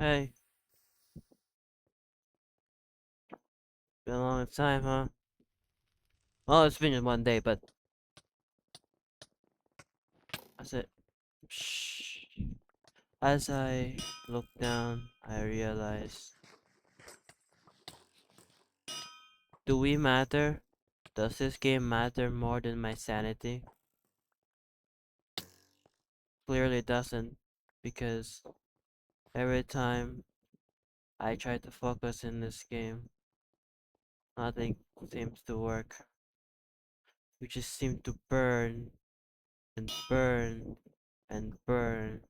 Hey, been a long time, huh? Well, it's been just one day, but as it, shh. As I look down, I realize, do we matter? Does this game matter more than my sanity? Clearly it doesn't, because every time I try to focus in this game, nothing seems to work. We just seem to burn and burn and burn.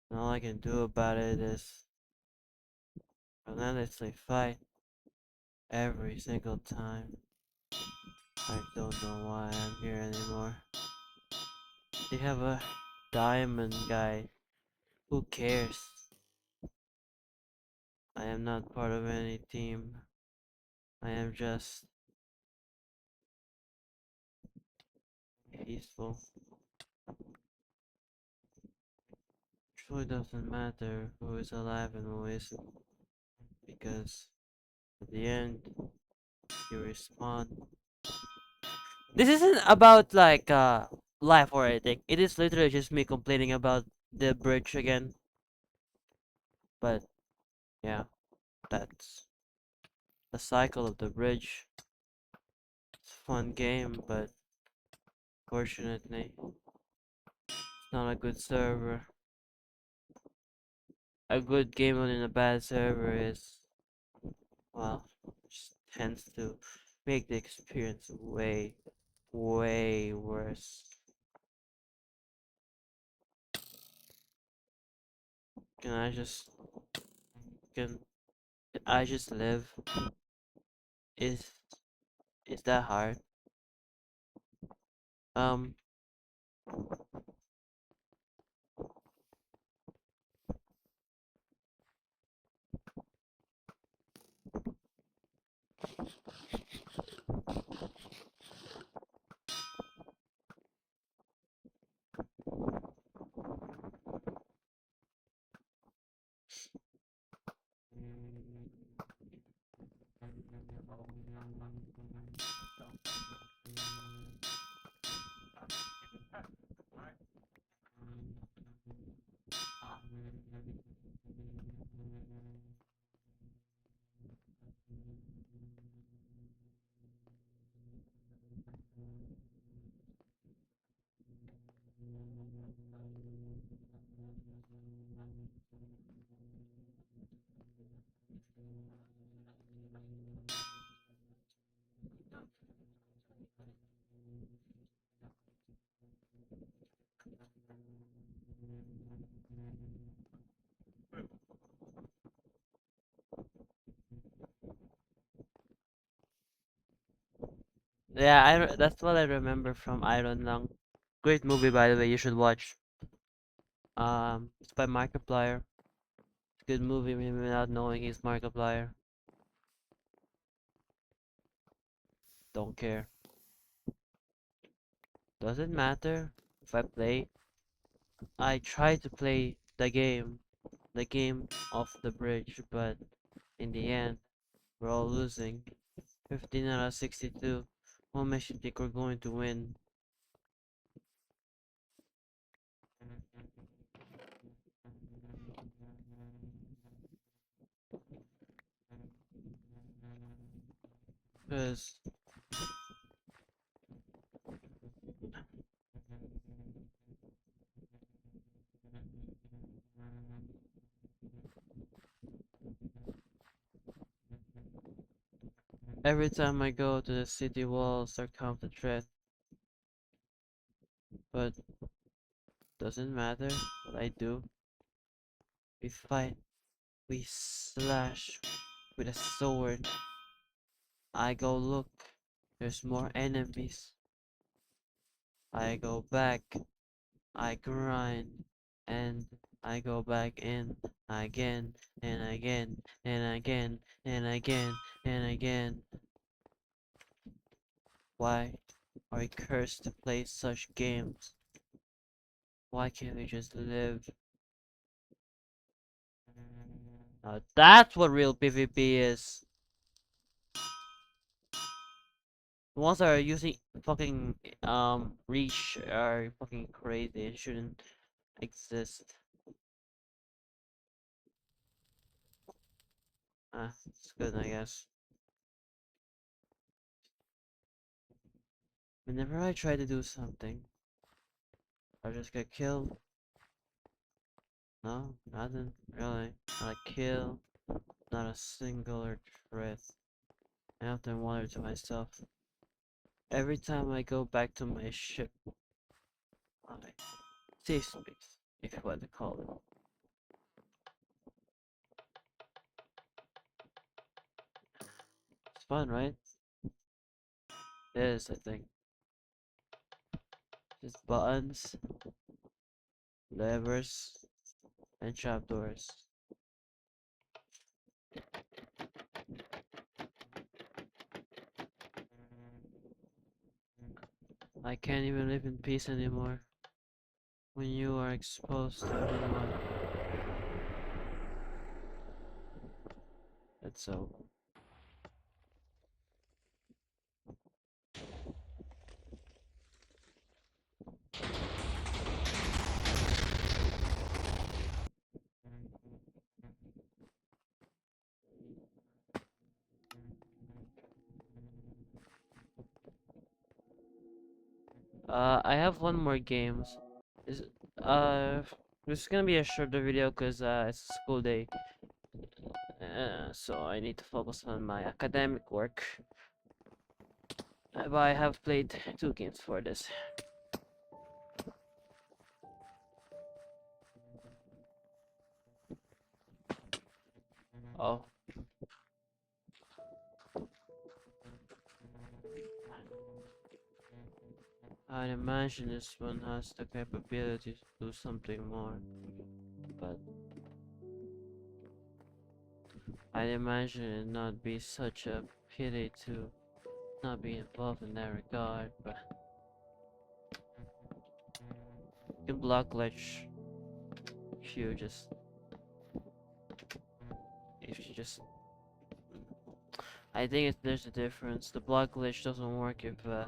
And all I can do about it is relentlessly fight every single time. I don't know why I'm here anymore. They have a diamond guy. Who cares? I am not part of any team. I am just peaceful. It truly doesn't matter who is alive and who isn't, because at the end, you respawn. This isn't about like life or anything. It is literally just me complaining about the bridge again. But yeah, that's the cycle of the bridge. It's a fun game, but fortunately, it's not a good server. A good game on a bad server is, well, just tends to make the experience way worse. Can I just, can I just live? Is, is that hard? Um, yeah, that's what I remember from Iron Lung. Great movie, by the way. You should watch. It's by Markiplier. Good movie without knowing he's Markiplier. Don't care. Does it matter if I play? I try to play the game of the bridge, but in the end, we're all losing. 15 out of 62. What makes you think we're going to win? Because every time I go to the city walls, there comes a threat. But doesn't matter what I do. We fight, we slash with a sword. I go look, there's more enemies. I go back, I grind, and I go back in again and again and again and again and again. Why are we cursed to play such games? Why can't we just live? That's what real PvP is. The ones that are using fucking reach are fucking crazy and shouldn't exist. It's good, I guess. Whenever I try to do something, I just get killed. No, nothing, really. Not a kill, not a single threat. I often wonder to myself, every time I go back to my ship, my safe space, if you want to call it. It's fun, right? It is, I think. Just buttons, levers, and trapdoors. I can't even live in peace anymore when you are exposed to everyone. That's so. I have one more games. Is this is gonna be a shorter video because it's a school day. So I need to focus on my academic work. But I have played 2 games for this. Oh, I imagine this one has the capability to do something more, but I imagine it not be such a pity to not be involved in that regard, but you can block ledge if you just I think there's a difference. The block glitch doesn't work if the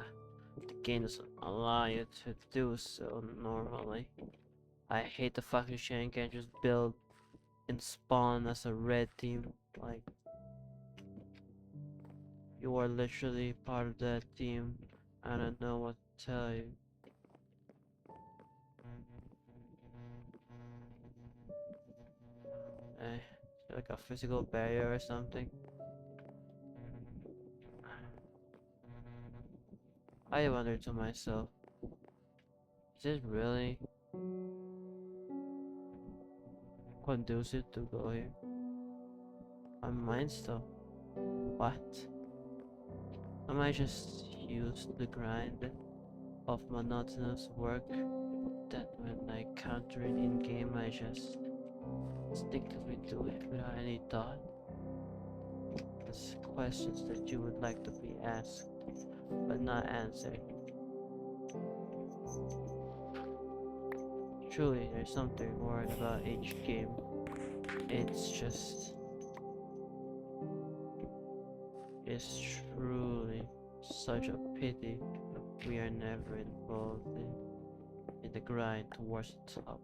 game doesn't allow you to do so normally. I hate the fact that you can't just build and spawn as a red team. Like, you are literally part of that team. I don't know what to tell you. Eh, like a physical barrier or something. I wonder to myself, is it really conducive to go here? My mind still. What? Am I just used to the grind of monotonous work that when I counter it in game I just instinctively do it without any thought? It's questions that you would like to be asked but not answered. Truly, there's something worried about each game. It's just, it's truly such a pity that we are never involved in the grind towards the top.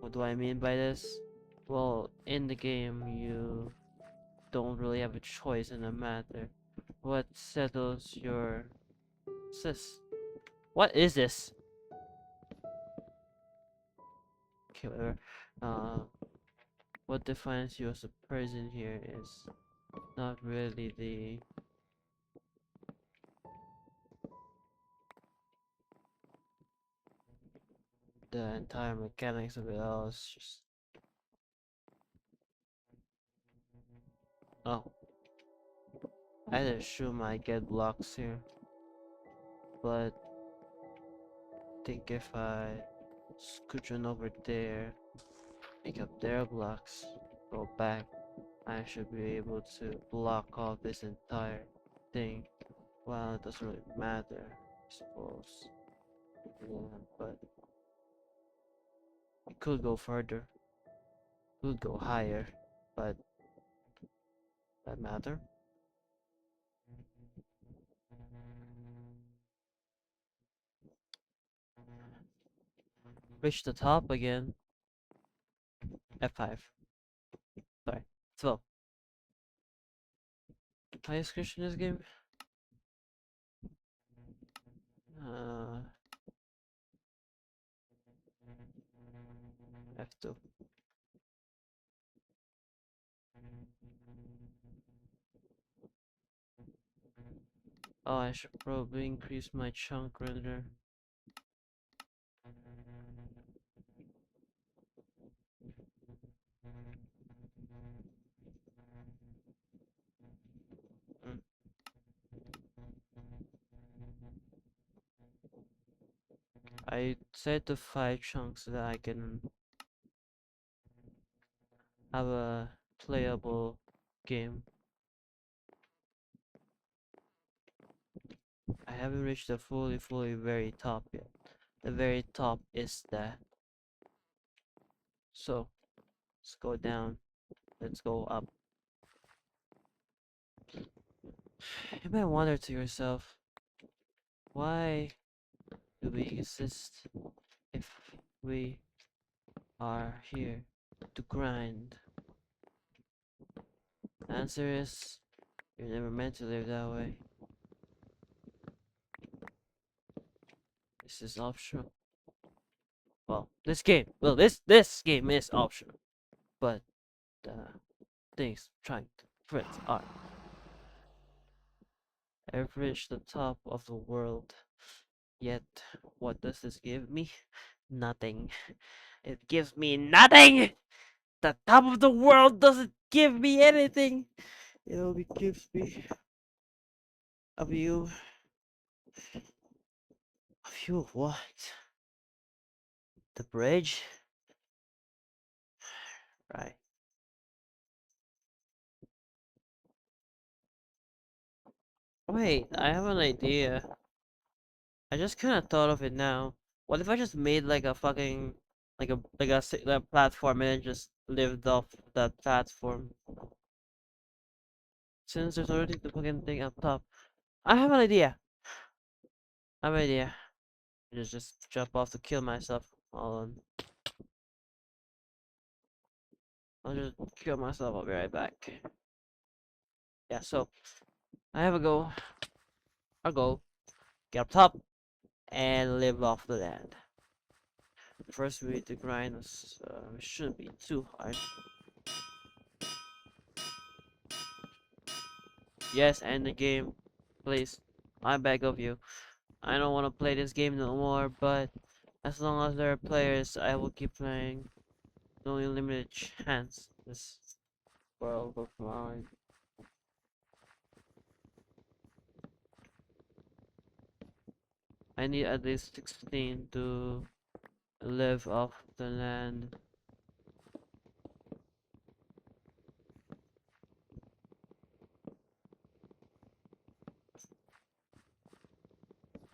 What do I mean by this? Well, in the game, you don't really have a choice in the matter. What settles your sis? What is this? Okay, whatever. Uh, what defines you as a person here is not really the entire mechanics of it all. It's just oh, I assume I get blocks here, but I think if I scooch on over there, pick up their blocks, go back, I should be able to block off this entire thing. Well, it doesn't really matter, I suppose. Yeah, but it could go further. would go higher, but that matter. Reach the top again. F5. Sorry. 12. Highest Christian in this game? Uh, F2. Oh, I should probably increase my chunk render. Mm. I set to 5 chunks so that I can have a playable game. I haven't reached the fully very top yet. The very top is that. So, let's go down. Let's go up. You might wonder to yourself, why do we exist if we are here to grind? The answer is, you're never meant to live that way. This is optional. Well, this game is optional, but the things trying to print are. I've reached the top of the world, yet what does this give me? Nothing. It gives me nothing! The top of the world doesn't give me anything! It only gives me a view. A view of what? The bridge? Right. Wait, I have an idea. I just kind of thought of it now. What if I just made like a fucking like a platform and then just lived off that platform? Since there's already the fucking thing up top. I have an idea. I have an idea. Just jump off to kill myself. Hold on. I'll just kill myself. I'll be right back. Yeah. So I have a go. I'll go get up top and live off the land. First, we need to grind. It shouldn't be too hard. Yes, end the game, please. I beg of you. I don't want to play this game no more, but as long as there are players, I will keep playing. No limited chance this world of mine. I need at least 16 to live off the land.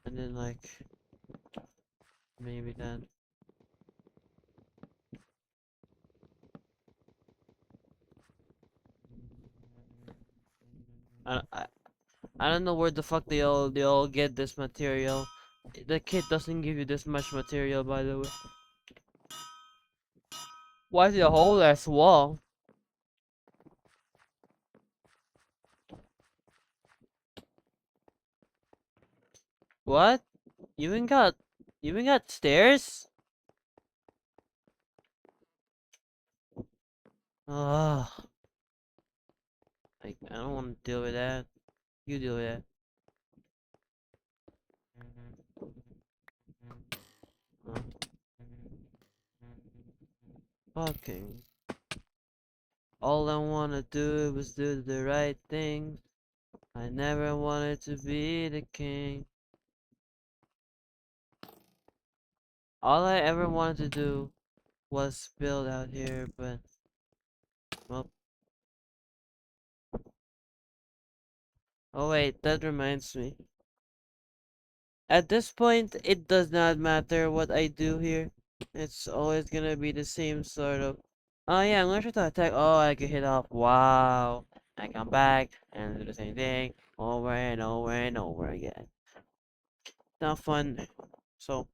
And then like, maybe then. I, I, I don't know where the fuck they all get this material. The kit doesn't give you this much material, by the way. Why is it a whole ass wall? What? You even got stairs? Ugh. Like, I don't want to deal with that. You deal with that. Huh. Fucking. All I wanna do was do the right thing. I never wanted to be the king. All I ever wanted to do was build out here, but, well. Oh wait, that reminds me. At this point, it does not matter what I do here. It's always gonna be the same sort of Oh yeah, I'm gonna try to attack. Oh, I get hit off. Wow. I come back and do the same thing over and over and over again. Not fun. So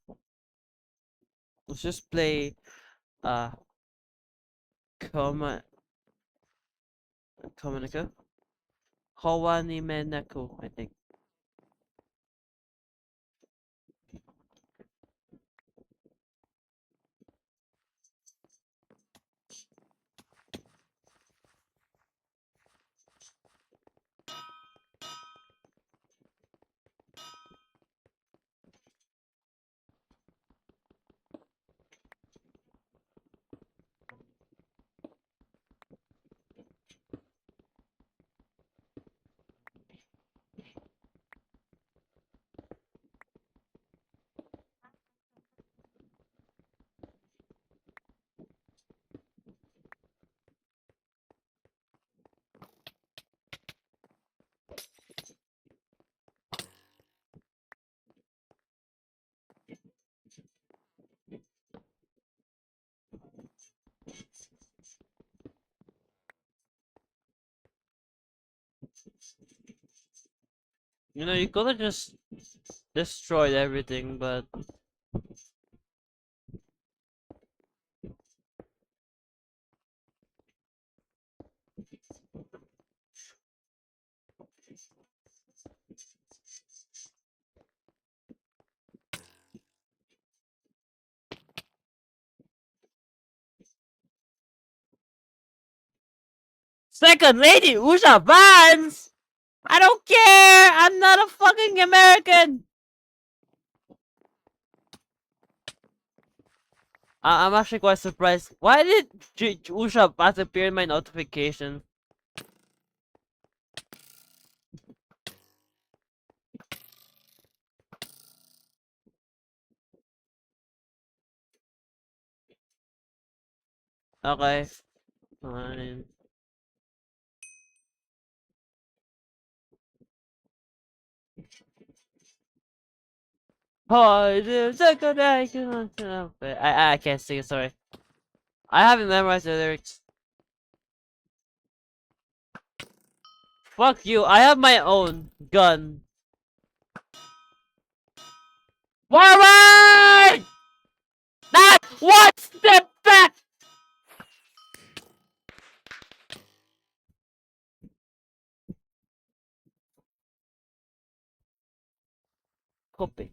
let's just play uh Koma Komanika. Hawani Menako, I think. You know, you could have just destroyed everything, but second lady Usha Vans! I don't care! I'm not a fucking American! I'm actually quite surprised. Why did Usha Vans appear in my notification? Okay, fine. Oh, second I can't sing it, sorry. I haven't memorized the lyrics. Fuck you, I have my own gun. Forward! Not one step back! Copy.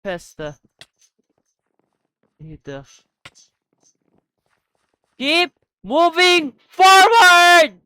Pesta. Ida. Keep moving forward!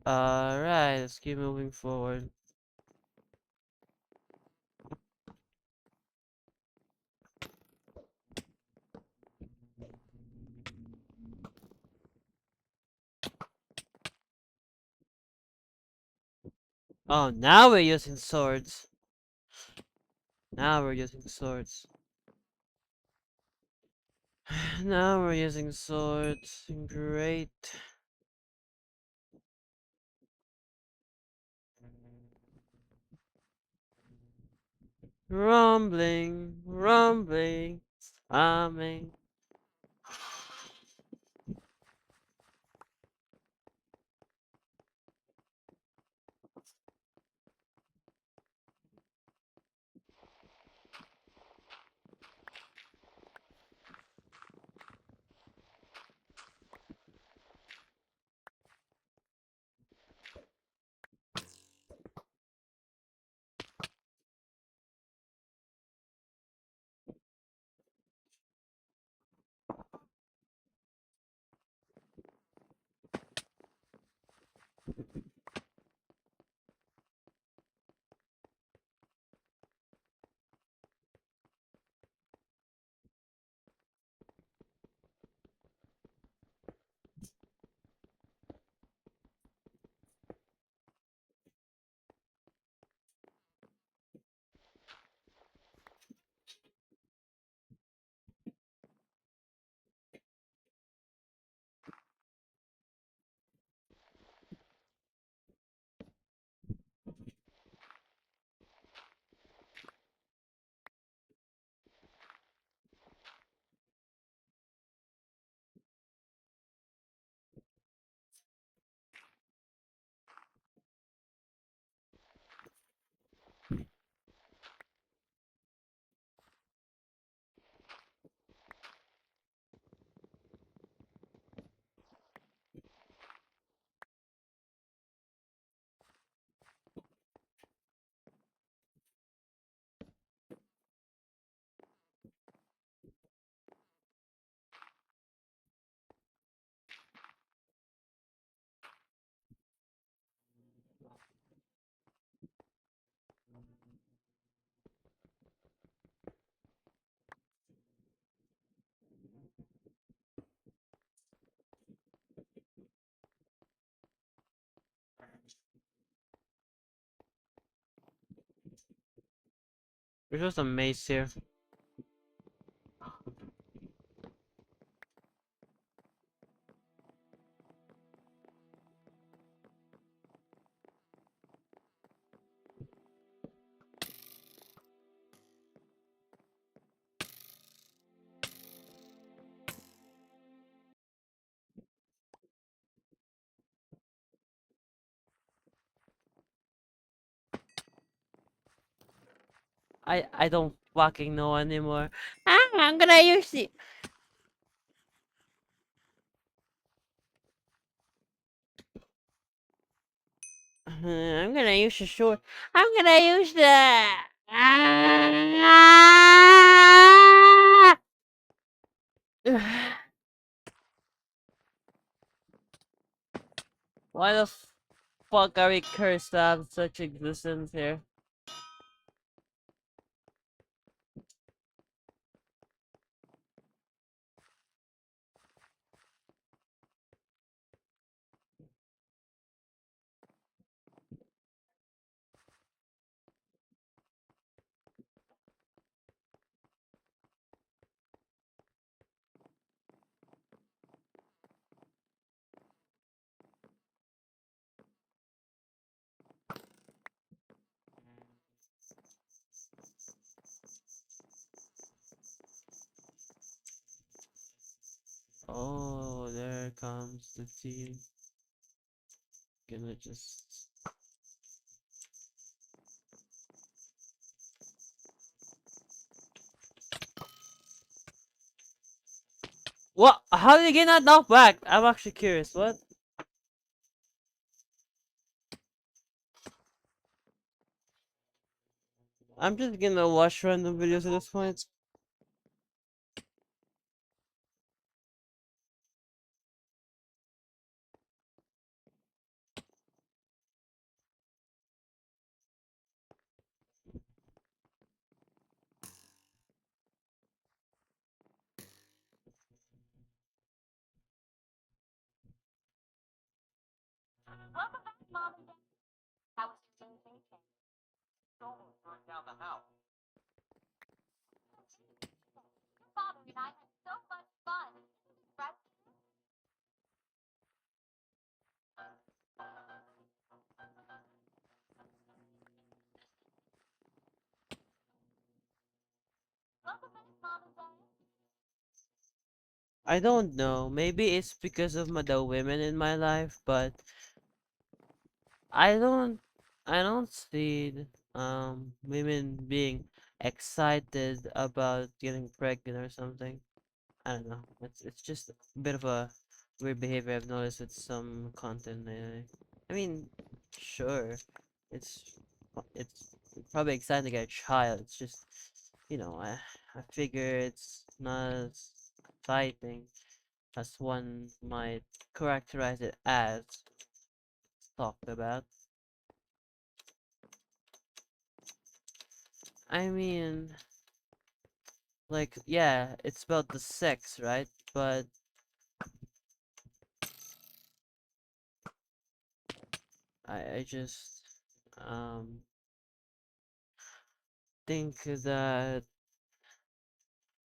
Alright, let's keep moving forward. Oh, now we're using swords. Now we're using swords. Now we're using swords. Great. Rumbling, rumbling, amen. There's just a maze here. I don't fucking know anymore. I'm gonna use it. I'm gonna use the sword. I'm gonna use the. Ah! Why the fuck are we cursed to have such existence here? Oh, there comes the team. Gonna just. What? How did he get that knocked back? I'm actually curious. What? I'm just gonna watch random videos at this point. I don't know. Maybe it's because of the women in my life, but I don't I don't see women being excited about getting pregnant or something. I don't know. It's just a bit of a weird behavior I've noticed with some content lately. I mean, sure, it's it's probably exciting to get a child. It's just I figure it's not as exciting as one might characterize it as talked about. I mean, like, yeah, it's about the sex, right? But I just um think that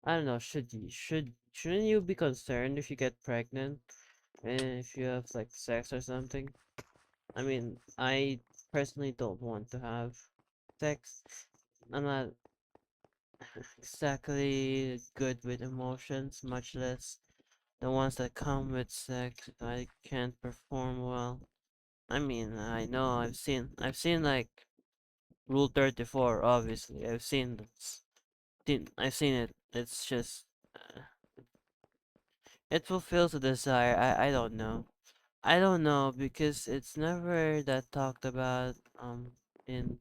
I don't know. Shouldn't you be concerned if you get pregnant and if you have like sex or something? I mean, I personally don't want to have sex. I'm not exactly good with emotions, much less the ones that come with sex. I can't perform well. I mean, I know I've seen like Rule 34. Obviously, I've seen it. It's just uh, it fulfills a desire. I don't know. I don't know because it's never that talked about in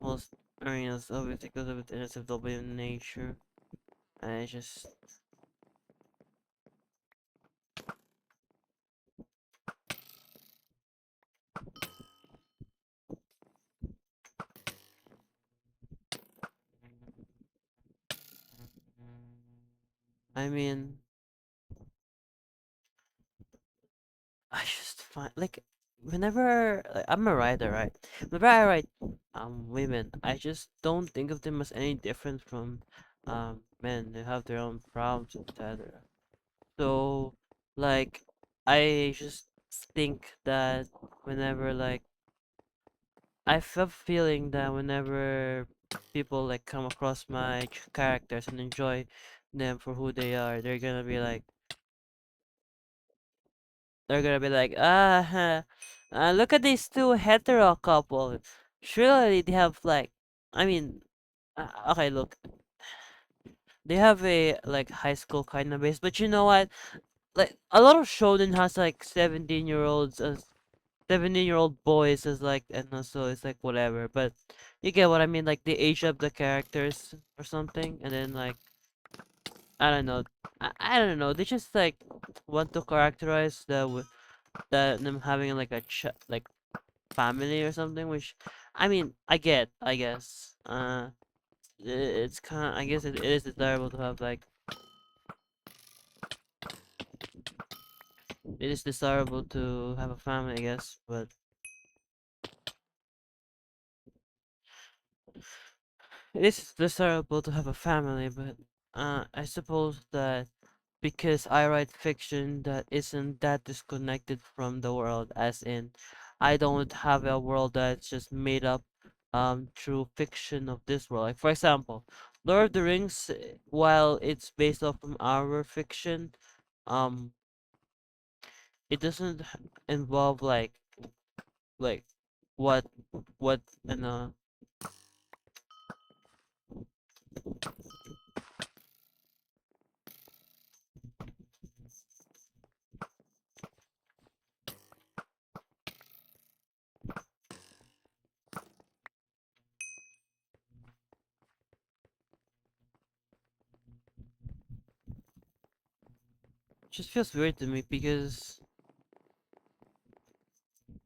most arenas, obviously because of its inacceptable in nature. I just I mean I just find like whenever like, I'm a writer, right? Whenever I write women, I just don't think of them as any different from men. They have their own problems, etc. So like I just think that whenever like I have a feeling that whenever people like come across my characters and enjoy them for who they are, they're gonna be like, look at these two hetero couple. Surely they have like, I mean, okay, look, they have a like high school kind of base, but you know what? Like a lot of shonen has like 17-year-olds as 17-year-old boys as like, and also it's like whatever, but you get what I mean. Like they age up the characters or something, and then like I don't know, I don't know. They just like want to characterize the them having like a like family or something, which I mean I get, I guess. It's kind of, I guess it is desirable to have like it is desirable to have a family, I guess, but it is desirable to have a family, but I suppose that because I write fiction that isn't that disconnected from the world, as in, I don't have a world that's just made up through fiction of this world. Like for example, Lord of the Rings, while it's based off from our fiction, um, it doesn't involve like what what and just feels weird to me because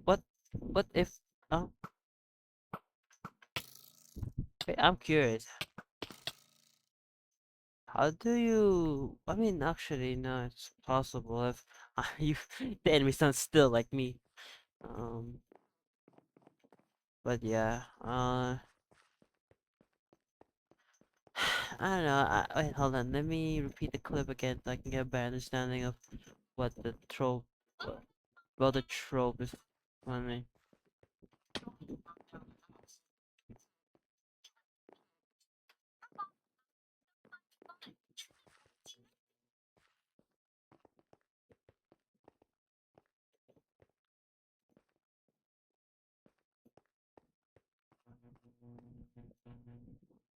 what what if um wait, I'm curious. How do you? I mean, actually, no, it's possible if you the enemy sounds still like me. Um, but yeah, I don't know. Wait, hold on. Let me repeat the clip again so I can get a better understanding of what the trope, well, the trope is funny.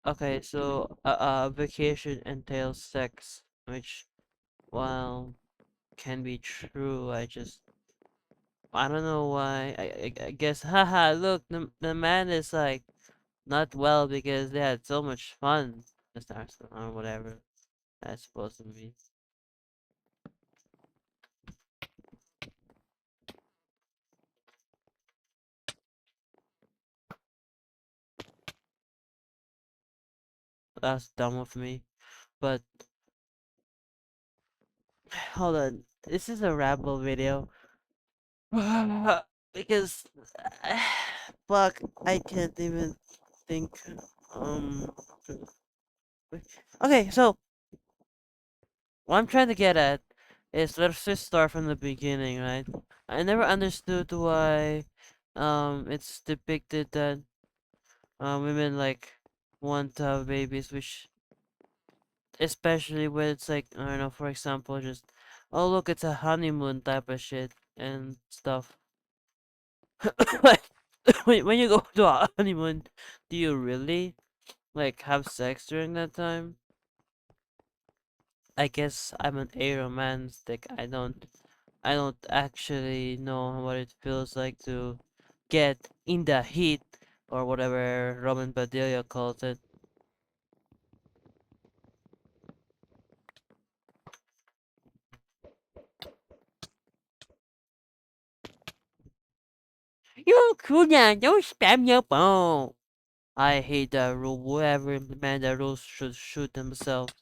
Okay, so a vacation entails sex, which, well, can be true. I don't know why. I guess, haha, look, the man is like not well because they had so much fun. Just or whatever that's supposed to be. That's dumb of me. But hold on, this is a rabble video. Because fuck, I can't even think. Um. Okay, so what I'm trying to get at is, let's just start from the beginning, right? I never understood why it's depicted that women like want to have babies, which, especially when it's like, I don't know, for example, just, oh look, it's a honeymoon type of shit and stuff. Like, when you go to a honeymoon, do you really like have sex during that time? I guess I'm an aromantic. I don't actually know what it feels like to get in the heat, or whatever Roman Padilla calls it. You could not, don't spam your phone. I hate that rule. Whoever implemented that rule should shoot themselves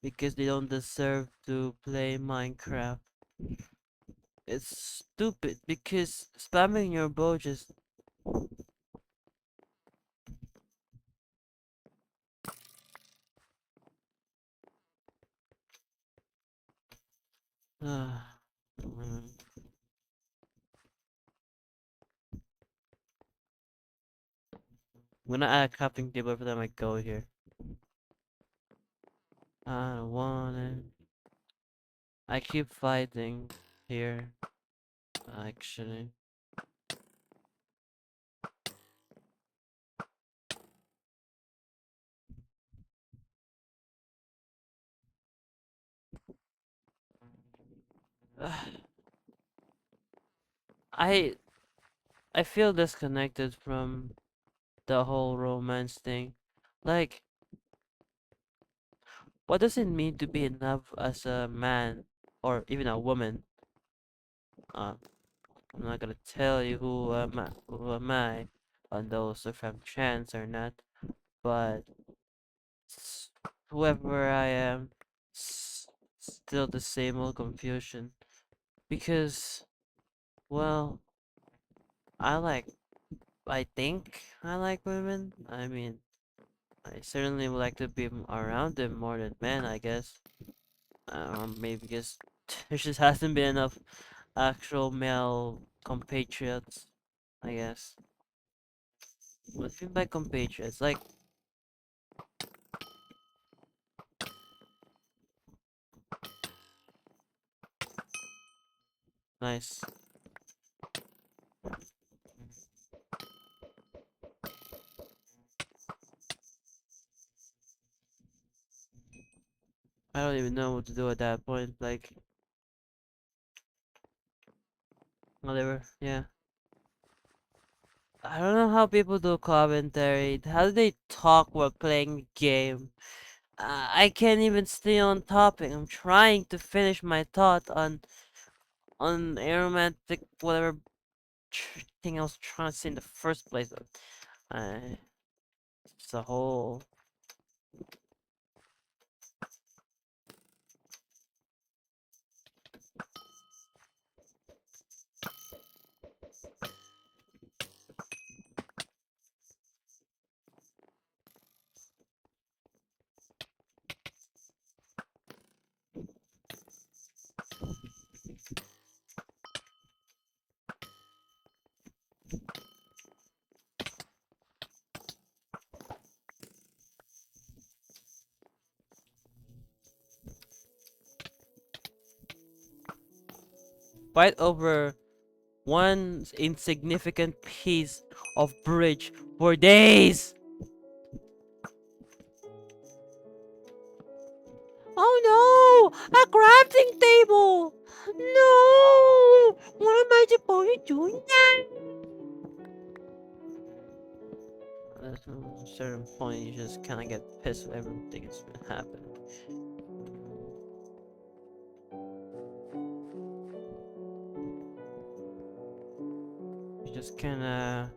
because they don't deserve to play Minecraft. It's stupid because spamming your bow just. Mm. I'm gonna add a crafting table every time I go here. I don't want it. I keep fighting here, actually. I I feel disconnected from the whole romance thing. Like, what does it mean to be in love as a man or even a woman? Uh, I'm not gonna tell you who am I on those if I'm trans or not, but whoever I am, still the same old confusion. Because, well, I like, I think I like women. I mean, I certainly would like to be around them more than men, I guess. Maybe because there just hasn't been enough actual male compatriots, I guess. What do you mean by compatriots? Like, nice. I don't even know what to do at that point. Like, whatever. Yeah. I don't know how people do commentary. How do they talk while playing the game? I can't even stay on topic. I'm trying to finish my thought on aromantic whatever thing I was trying to say in the first place. Uh, it's a whole fight over one insignificant piece of bridge for days. Oh no! A crafting table! No! What am I supposed to do now? At a certain point, you just kind of get pissed with everything that's been happening. You just kind of.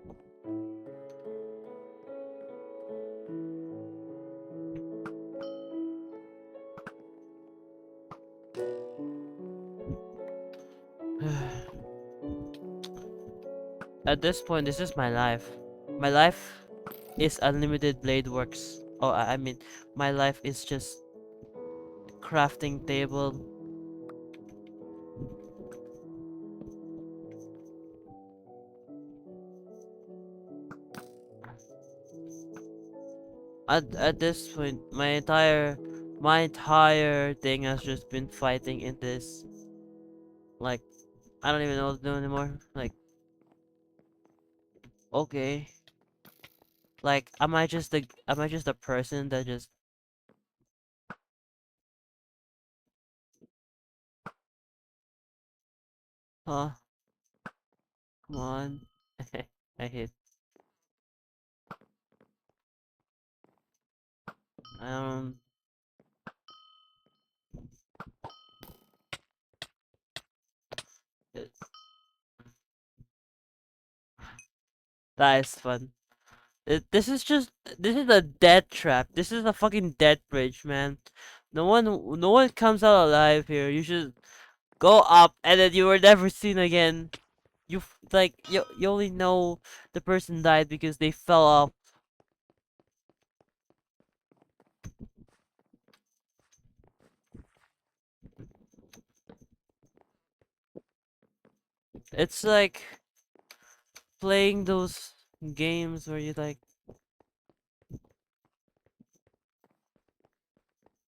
At this point, this is my life. My life is unlimited blade works. Oh, I mean, my life is just crafting table. At this point, my entire thing has just been fighting in this. Like, I don't even know what to do anymore. Like, okay, like, am I just a person that just, huh? Come on, I hit. I don't. it- That is fun. This is just this is a death trap. This is a fucking death bridge, man. No one comes out alive here. You should go up and then you were never seen again. You only know the person died because they fell off. It's like playing those games where you like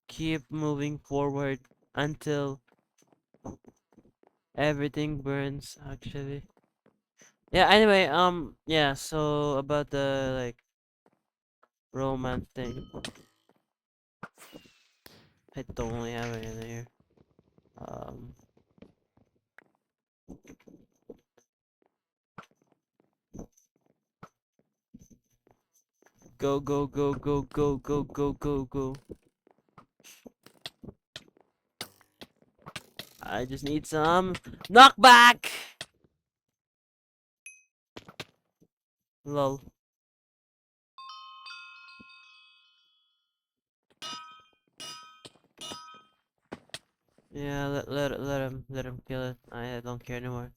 keep moving forward until everything burns actually. Yeah, anyway, yeah, so about the like romance thing. I don't really have any in here. Um Go go go go go go go go go. I just need some knockback. Lol. Yeah, let him kill it. I don't care anymore.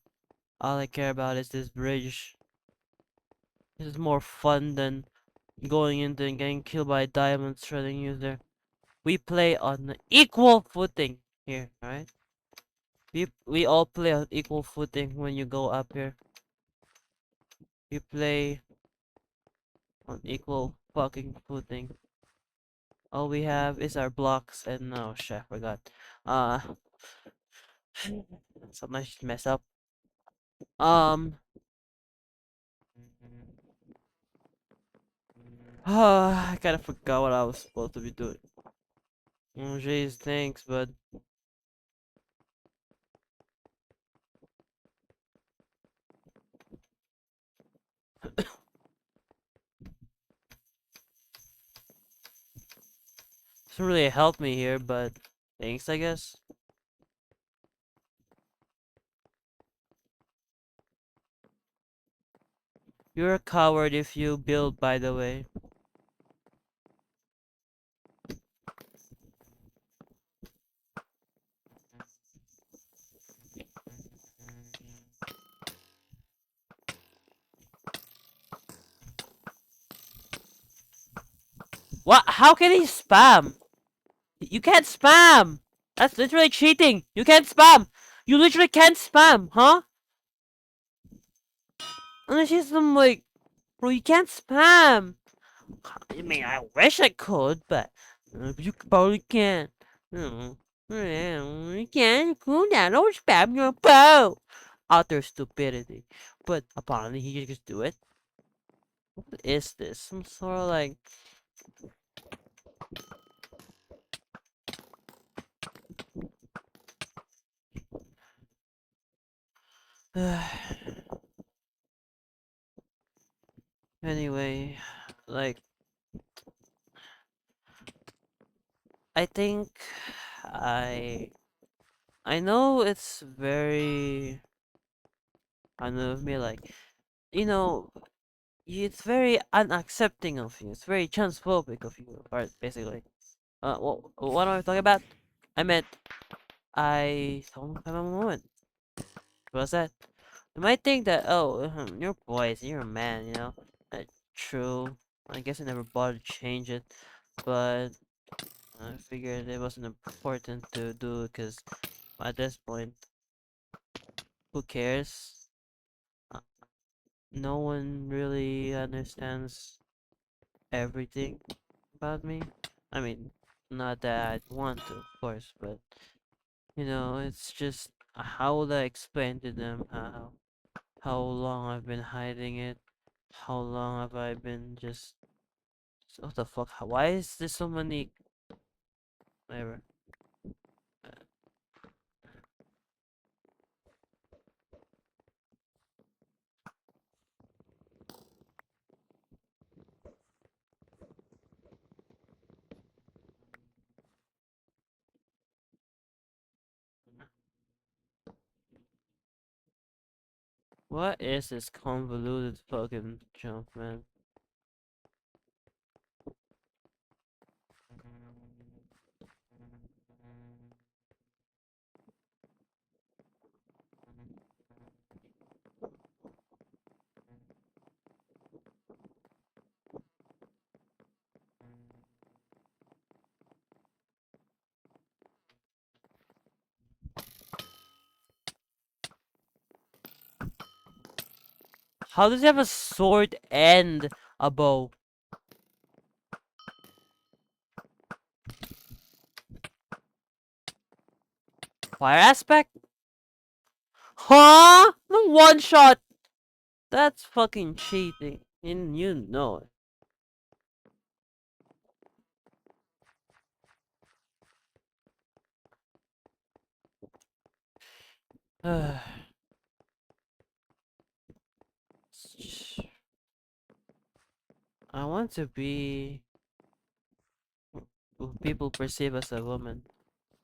All I care about is this bridge. This is more fun than going into and getting killed by a diamond shredding user. We play on equal footing here, alright? We all play on equal footing when you go up here. We play on equal fucking footing. All we have is our blocks and no shit, I forgot. Uh something I should mess up. Um I kinda forgot what I was supposed to be doing. Oh jeez, thanks, bud. Doesn't really help me here, but thanks I guess. You're a coward if you build, by the way. What? How can he spam? You can't spam! That's literally cheating! You can't spam! You literally can't spam, huh? Unless you're some like, bro, you can't spam! I mean, I wish I could, but you probably can't. No. You can't. Cool down. Don't spam your bow. Utter stupidity. But apparently he can just do it. What is this? Some sort of like Anyway, like I think I I know it's very I know of me like you know it's very unaccepting of you. It's very transphobic of you, or basically. What am I talking about? I meant I don't have a moment. What's that? You might think that you're boys, you're a man, you know. True. I guess I never bothered to change it, but I figured it wasn't important to do because at this point, who cares? Uh, No one really understands everything about me. I mean, not that I'd want to, of course, but it's just how would I explain to them how long I've been hiding it? How long have I been just what the fuck? Why is there so many whatever? What is this convoluted fucking jump, man? How does he have a sword and a bow? Fire aspect? Huh? No one shot. That's fucking cheating. And you know it. I want to be who people perceive as a woman,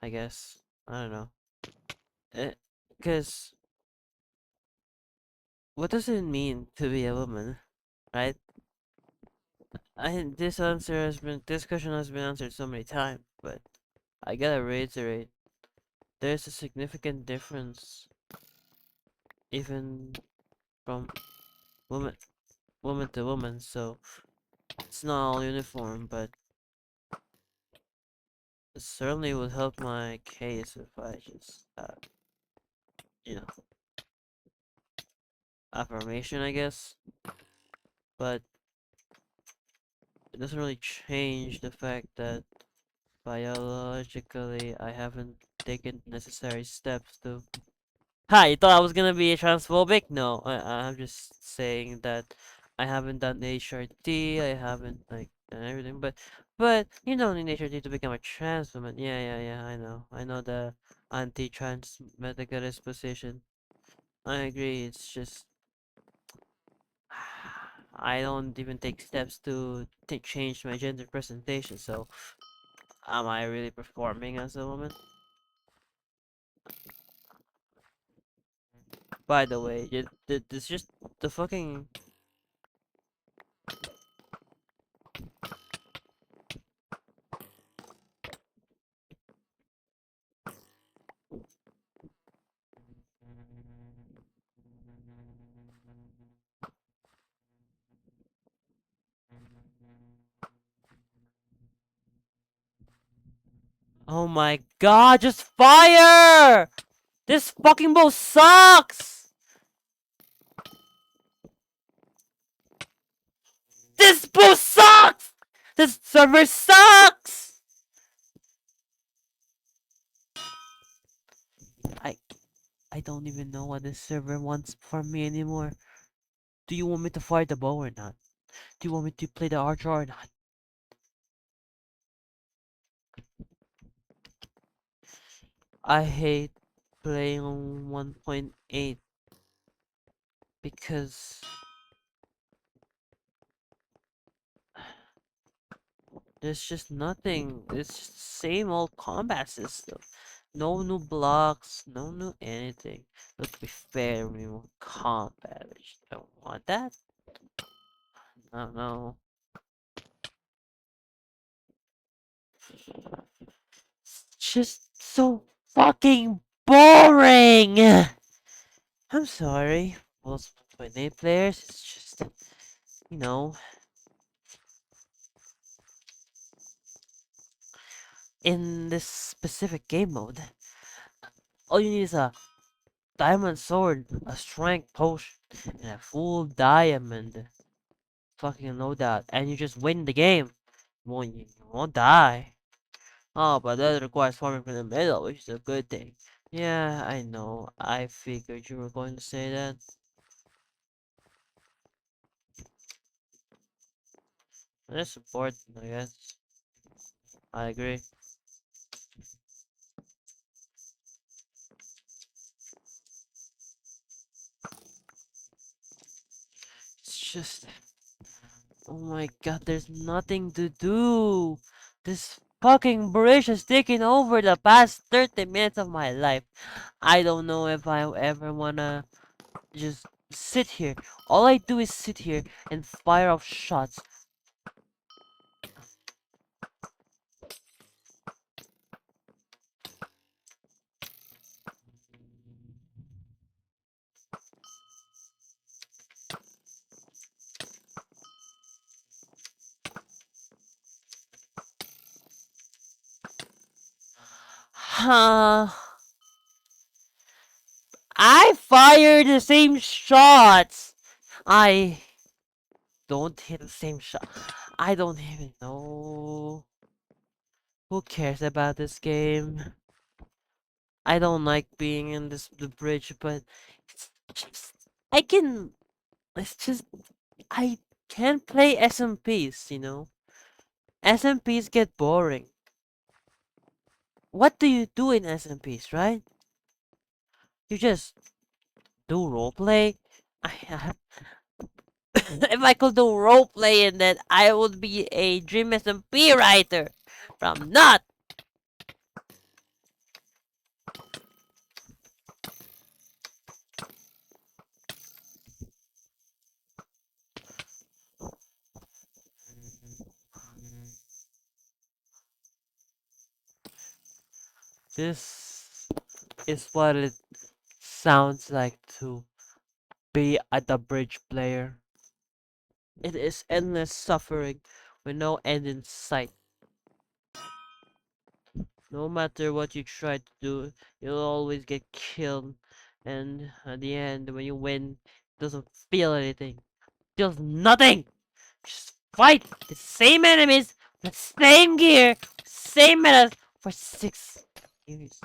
I guess. I don't know. Because what does it mean to be a woman, right? This question has been answered so many times, but I gotta reiterate, there's a significant difference, even from woman, woman to woman. So it's not all uniform, but it certainly would help my case if I just, you know, affirmation, I guess. But it doesn't really change the fact that biologically I haven't taken necessary steps to. Hi, you thought I was gonna be transphobic? No, I'm just saying that I haven't done HRT, I haven't like done everything, but you don't need HRT to become a trans woman. Yeah, I know the anti-trans medicalist position. I agree. It's just I don't even take steps to change my gender presentation. So, am I really performing as a woman? By the way, it's just the fucking. Oh my god, just fire! This fucking bow sucks! This bow sucks! This server sucks! I I don't even know what this server wants from me anymore. Do you want me to fire the bow or not? Do you want me to play the archer or not? I hate playing on 1.8. because there's just nothing. It's just the same old combat system. No new blocks, no new anything. Let's be fair, we want combat. I just don't want that. No, no. Just so fucking boring! I'm sorry. Most 28 players, it's just, you know, in this specific game mode, all you need is a diamond sword, a strength potion, and a full diamond fucking loadout, and you just win the game. You won't die. Oh, but that requires farming from the middle, which is a good thing. Yeah, I know. I figured you were going to say that. That's important, I guess. I agree. It's just, oh my god, there's nothing to do. This fucking bridge has taken over the past 30 minutes of my life. I don't know if I ever wanna just sit here. All I do is sit here and fire off shots. Huh? I fire the same shots. I don't hit the same shot. I don't even know. Who cares about this game? I don't like being in the bridge, but it's just I can. It's just I can't play SMPs. SMPs get boring. What do you do in SMPs, right? You just do roleplay. I if I could do roleplay in that, I would be a Dream SMP writer. But I'm not. This is what it sounds like to be a TheBridge player. It is endless suffering with no end in sight. No matter what you try to do, you'll always get killed. And at the end, when you win, it doesn't feel anything. Feels nothing! Just fight the same enemies, the same gear, same metas for 6 years.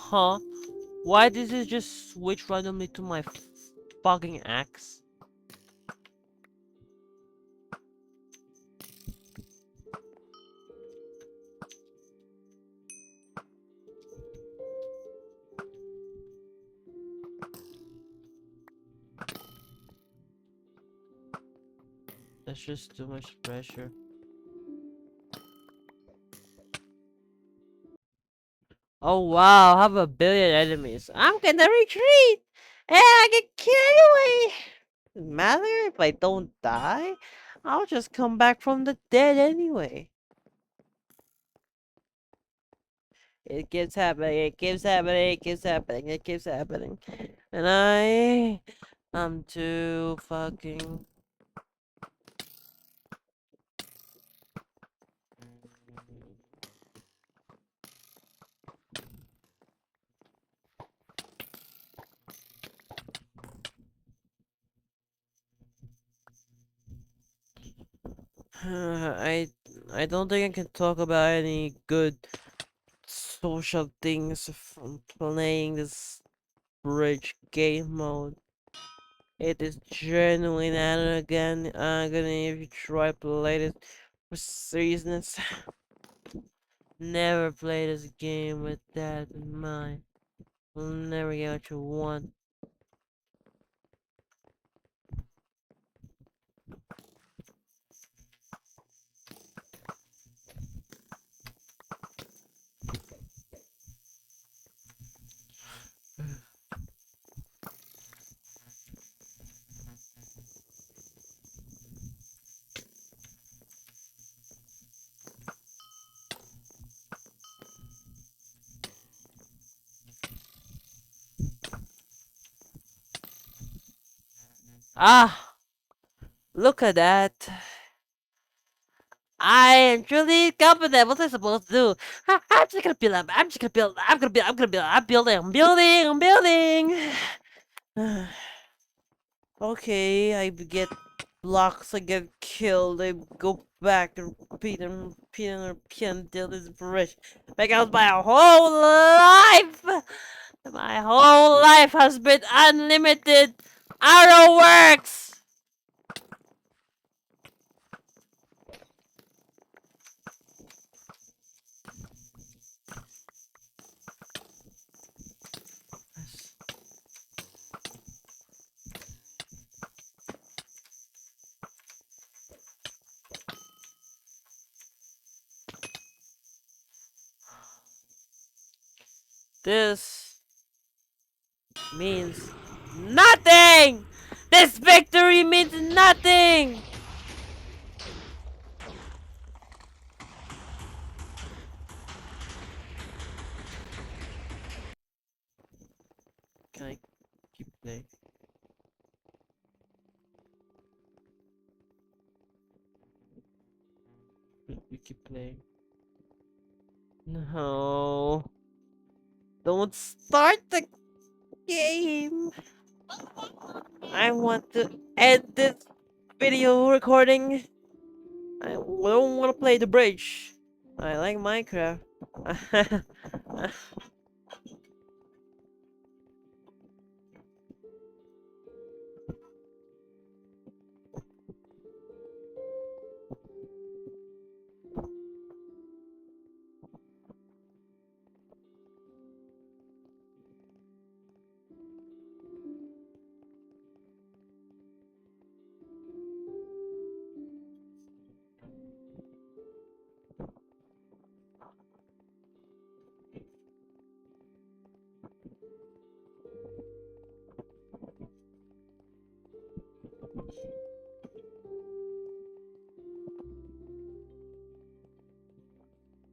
Huh? Why did it just switch randomly to my fucking axe? That's just too much pressure. Oh wow, I have a billion enemies. I'm gonna retreat! And I get carried away! Doesn't matter if I don't die. I'll just come back from the dead anyway. It keeps happening, it keeps happening, it keeps happening, it keeps happening. And I'm too fucking... I don't think I can talk about any good social things from playing this bridge game mode. It is genuine, and again, I'm gonna if you try play this for seriousness. Never play this game with that in mind. You'll never get what you want. Ah! Look at that. I am truly confident. What am I supposed to do? I'm just gonna build up. I'm just gonna build. I'm gonna build. I'm gonna build. I'm building. I'm building. I'm building. Okay, I get blocks. I get killed. I go back and repeat and repeat and repeat until this bridge. Because my whole life, my whole life has been unlimited arrowworks. This means nothing! This victory means nothing! Can I keep playing? We keep playing. No. Don't start the game! I want to end this video recording. I don't want to play the bridge. I like Minecraft.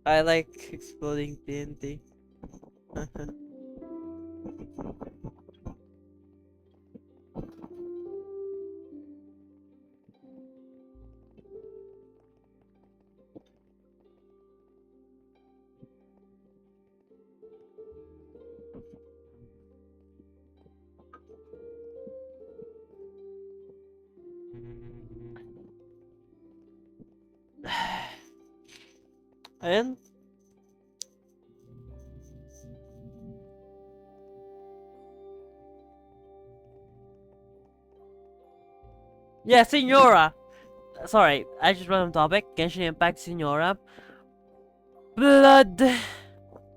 I like exploding TNT. And yeah, Senora. Sorry, I just random topic. Genshin Impact Senora. Blood.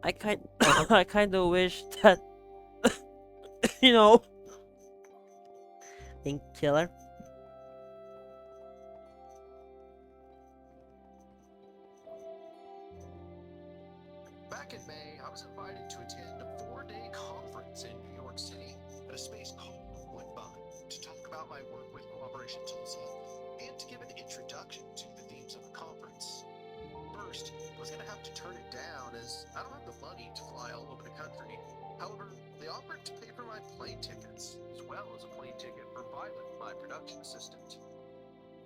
I kind I kind of wish that you know, Ink Killer. Back in May, I was invited to attend a 4-day conference in New York City at a space called Wick to talk about my work with Cooperation Tulsa and to give an introduction to the themes of the conference. First, I was going to have to turn it down as I don't have the money to fly all over the country. However, they offered to pay for my plane tickets, as well as a plane ticket for Violet, my production assistant.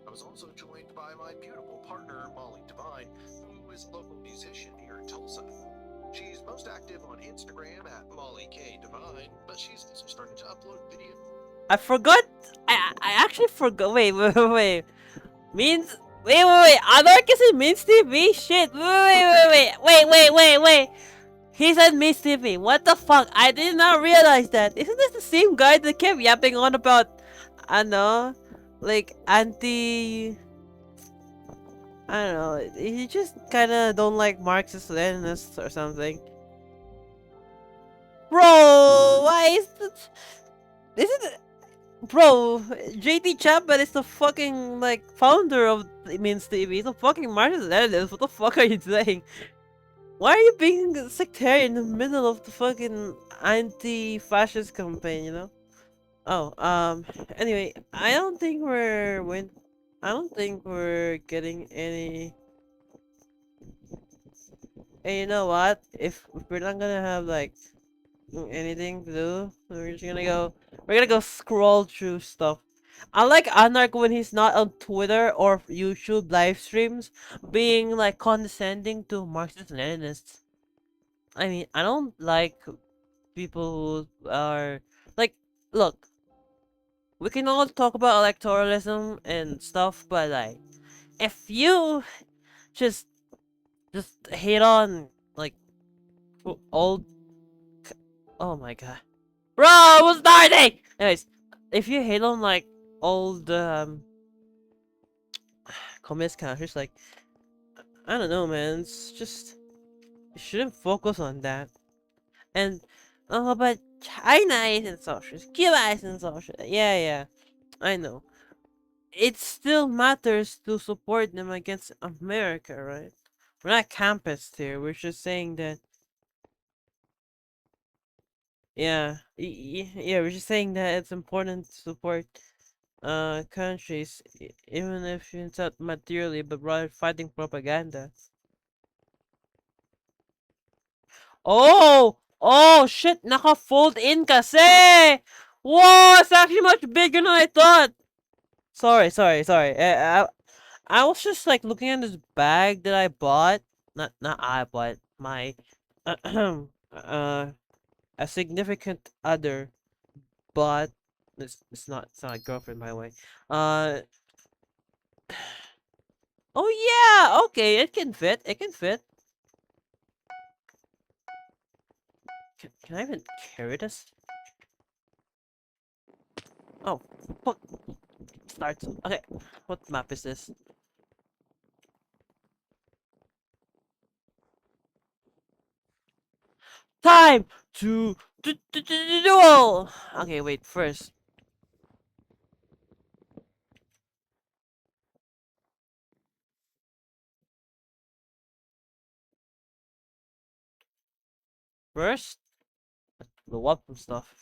I was also joined by my beautiful partner, Molly Devine, who is a local musician here in Tulsa. She's most active on Instagram at Molly K Devine, but she's also starting to upload videos. I forgot. I actually forgot. Wait. Means Wait. Anarchism means TV? Shit. Wait. He said Miss TV. What the fuck? I did not realize that. Isn't this the same guy that kept yapping on about, I know, like anti. I don't know. He just kind of don't like Marxist Leninists or something. Bro, why is this? Isn't it, bro? JT Chapman is the fucking like founder of Means TV. He's a fucking Marxist Leninist. What the fuck are you saying? Why are you being sectarian in the middle of the fucking anti-fascist campaign? You know? Oh, anyway, I don't think we're getting any. And you know what? If we're not gonna have like anything to do, we're just gonna go. We're gonna go scroll through stuff. I like Anarch when he's not on Twitter or YouTube live streams, being like condescending to Marxist Leninists. I mean, I don't like people who are like, look, we can all talk about electoralism and stuff, but like, if you just hate on like old, oh my god, bro, I was starting. Anyways, if you hate on like old communist countries, like I don't know, man, it's just you shouldn't focus on that. And oh, but China isn't socialist, Cuba isn't socialist. Yeah, I know. It still matters to support them against America, right? We're not campus here. We're just saying that, yeah, we're just saying that it's important to support countries, even if it's not materially, but rather fighting propaganda. Oh, shit, naka-fold in kasi! Whoa, it's actually much bigger than I thought! Sorry. I was just like looking at this bag that I bought. Not I bought. My a significant other bought. It's not a girlfriend, by the way. Uh oh yeah, okay, it can fit. It can fit. Can I even carry this? Oh, fuck. Starts. Okay, what map is this? Time to duel. Okay, wait. First, the weapon stuff.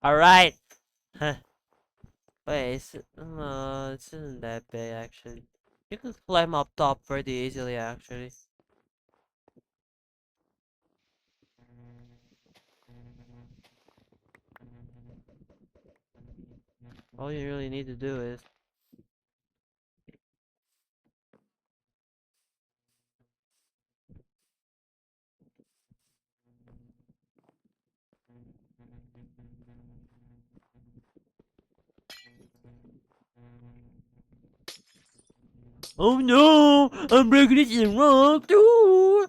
All right. Huh. Wait, no, it isn't that big actually. You can climb up top pretty easily actually. All you really need to do is. Oh no! I'm breaking it in wrong too!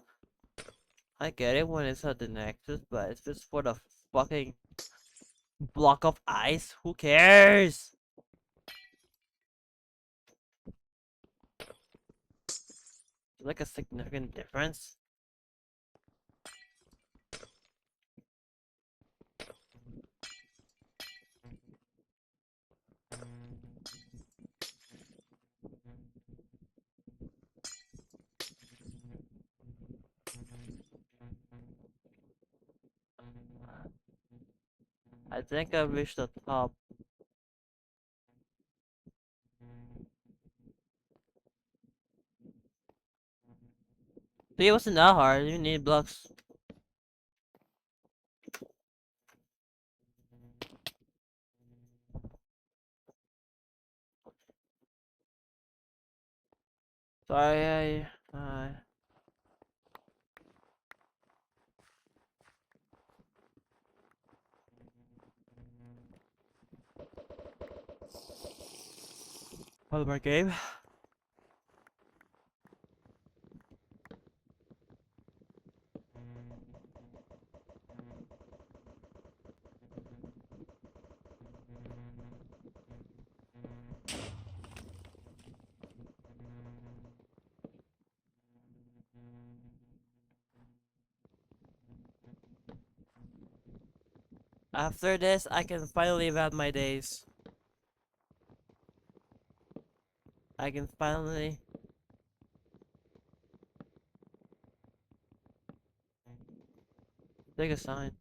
I get it when it's at the Nexus, but it's just for the fucking block of ice. Who cares? Like a significant difference. I think I reached the top. See, it wasn't that hard. You need blocks. So I Polymer game. After this, I can finally live out my days. I can finally take a sign.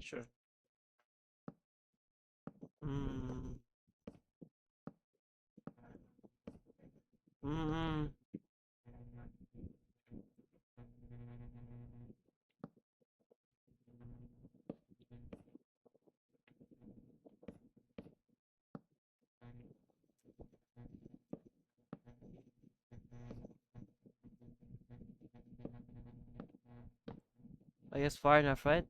Sure. Mm. Mm. I guess far enough, right?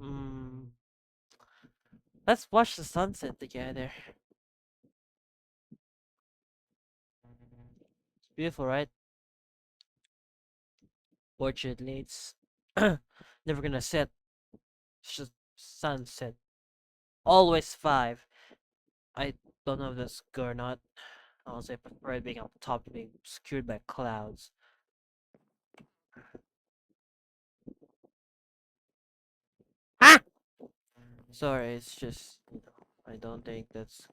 Mm. Let's watch the sunset together. It's beautiful, right? Fortunately, it's never gonna set. It's just sunset. Always 5. I don't know if that's good or not. Honestly, I prefer it being on top, being obscured by clouds. Ah! Sorry, it's just, I don't think that's.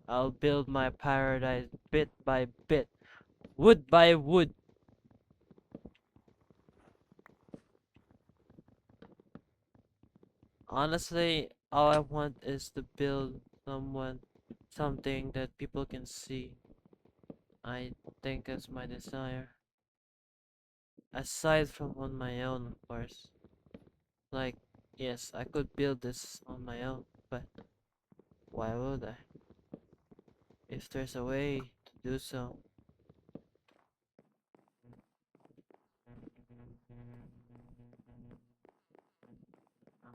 I'll build my paradise bit by bit, wood by wood. Honestly, all I want is to build something that people can see. I think that's my desire. Aside from on my own, of course. Like, yes, I could build this on my own, but why would I? If there's a way to do so.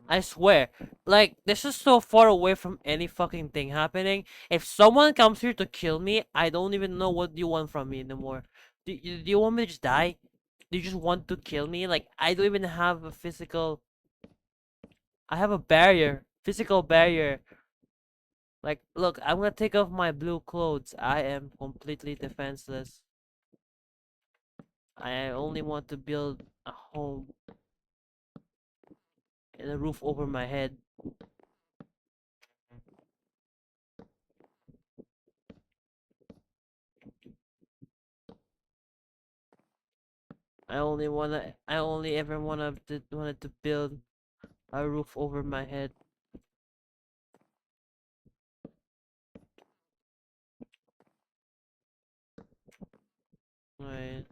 I swear, like, this is so far away from any fucking thing happening. If someone comes here to kill me, I don't even know what you want from me anymore. Do you want me to just die? Do you just want to kill me? Like, I don't even have a physical. I have a barrier, physical barrier. Like, look, I'm gonna take off my blue clothes. I am completely defenseless. I only want to build a home and a roof over my head. I only ever wanted to build a roof over my head. I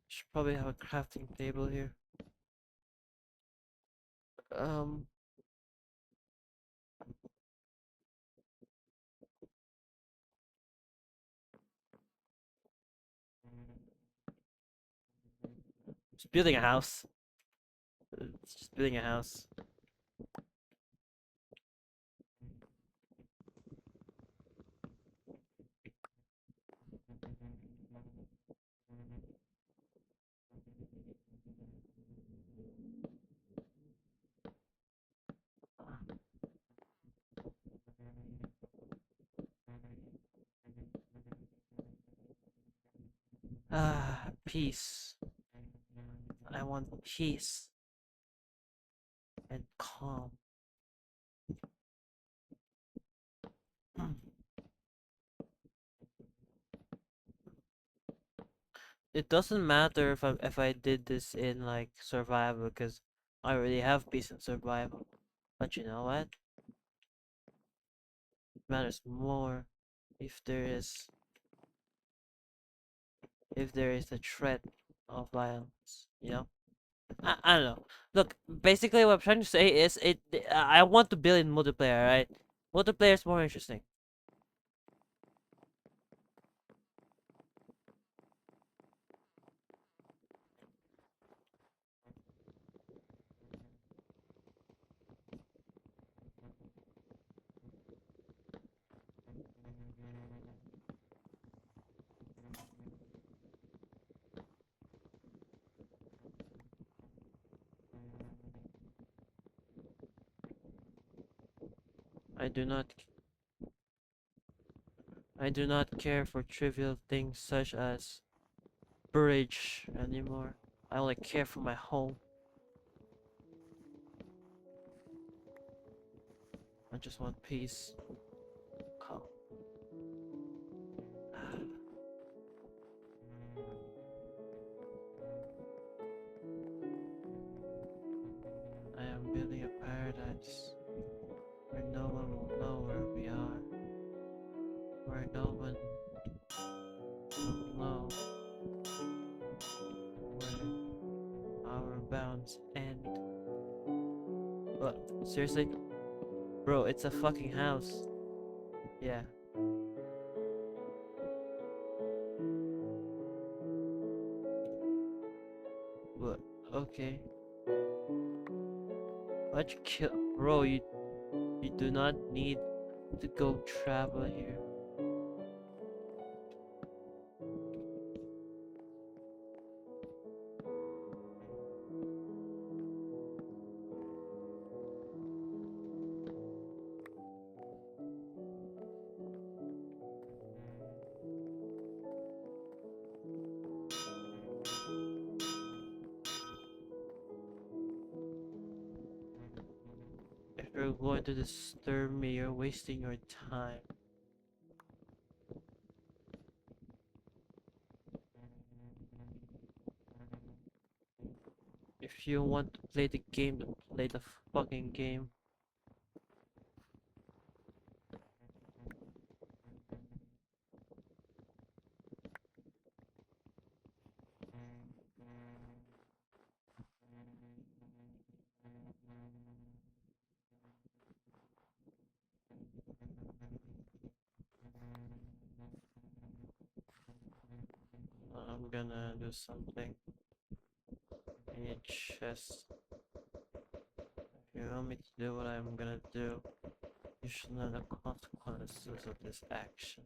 should probably have a crafting table here. Um, Just building a house. It's just building a house. Ah, peace. I want peace and calm. It doesn't matter if I did this in like survival because I already have peace and survival. But you know what? It matters more if there is a threat of violence. You know? I don't know. Look, basically what I'm trying to say is I want to build in multiplayer, right? Multiplayer is more interesting. I do not I do not care for trivial things such as bridge anymore. I only care for my home. I just want peace. Calm. I am building a paradise where no one will know where we are, where no one will know where our bounds end. What? Seriously? Bro, it's a fucking house. Yeah. What? Okay. Why'd you kill? Bro, you do not need to go travel here. If you're going to disturb me, you're wasting your time. If you want to play the game, then play the fucking game. I'm gonna do something. I need chest. If you want me to do what I'm gonna do, you should know the consequences of this action.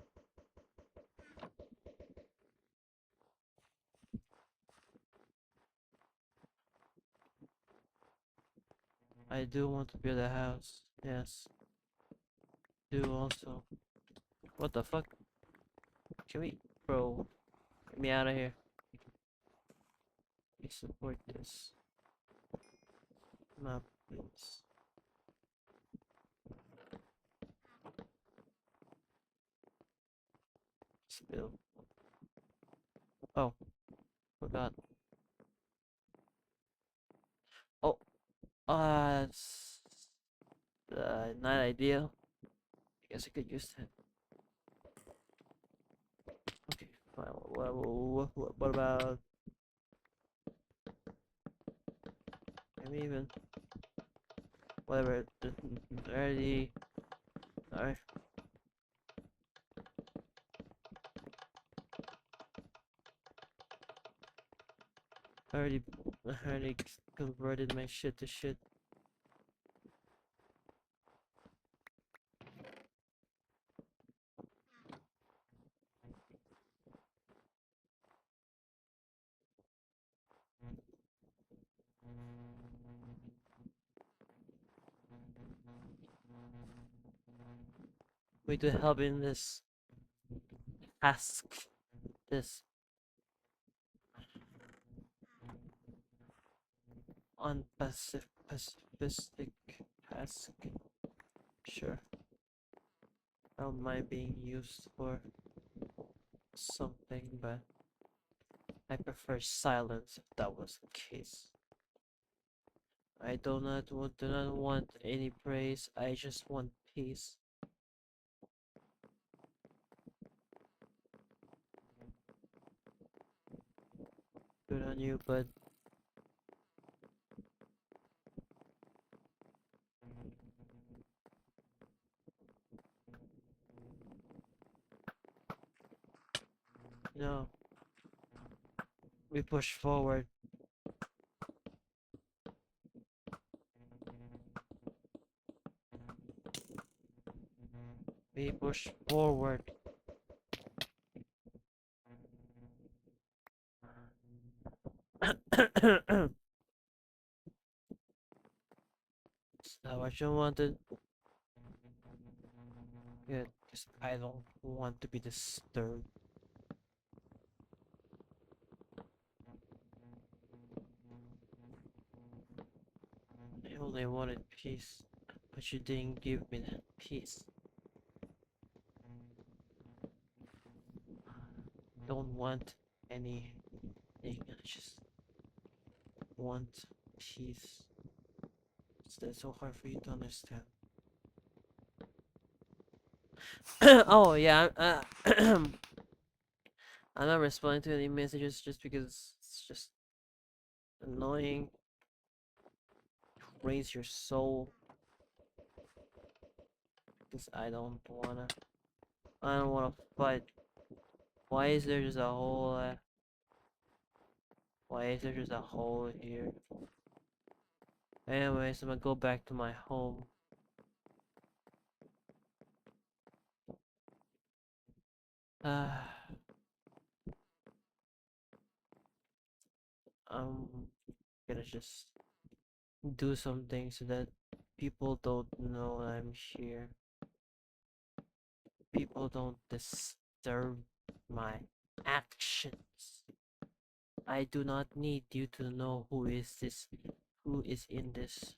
I do want to build a house. Yes. Do also. What the fuck? Can we, bro? Get me out of here. We support this. Map, please. Spill. Oh, forgot. Oh, it's not ideal. I guess I could use that. Okay, fine. What about maybe even whatever? Already. Alright. already, I already converted my shit to shit. We to help in this task, this unpacifistic task. Sure, I don't mind being used for something, but I prefer silence if that was the case. I do not want any praise, I just want peace. Good on you, but no, we push forward. We push forward. Is that what you wanted? Good, because I don't want to be disturbed. I only wanted peace, but you didn't give me that peace. Don't want anything, I just want peace. Is that so hard for you to understand? Oh yeah, I'm not responding to any messages just because it's just annoying. Raise your soul, because I don't wanna fight. Why is there just a hole? Why is there just a hole here? Anyways, I'm gonna go back to my home. I'm gonna just do something so that people don't know I'm here. People don't disturb my actions. I do not need you to know who is in this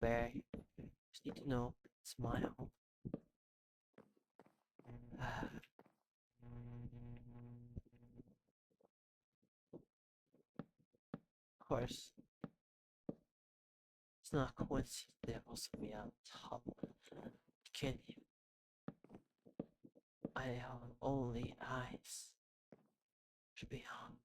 bag. Just need to know it's my home. Of course, it's not a coincidence there was me on top. You can't even. I have only eyes to be on.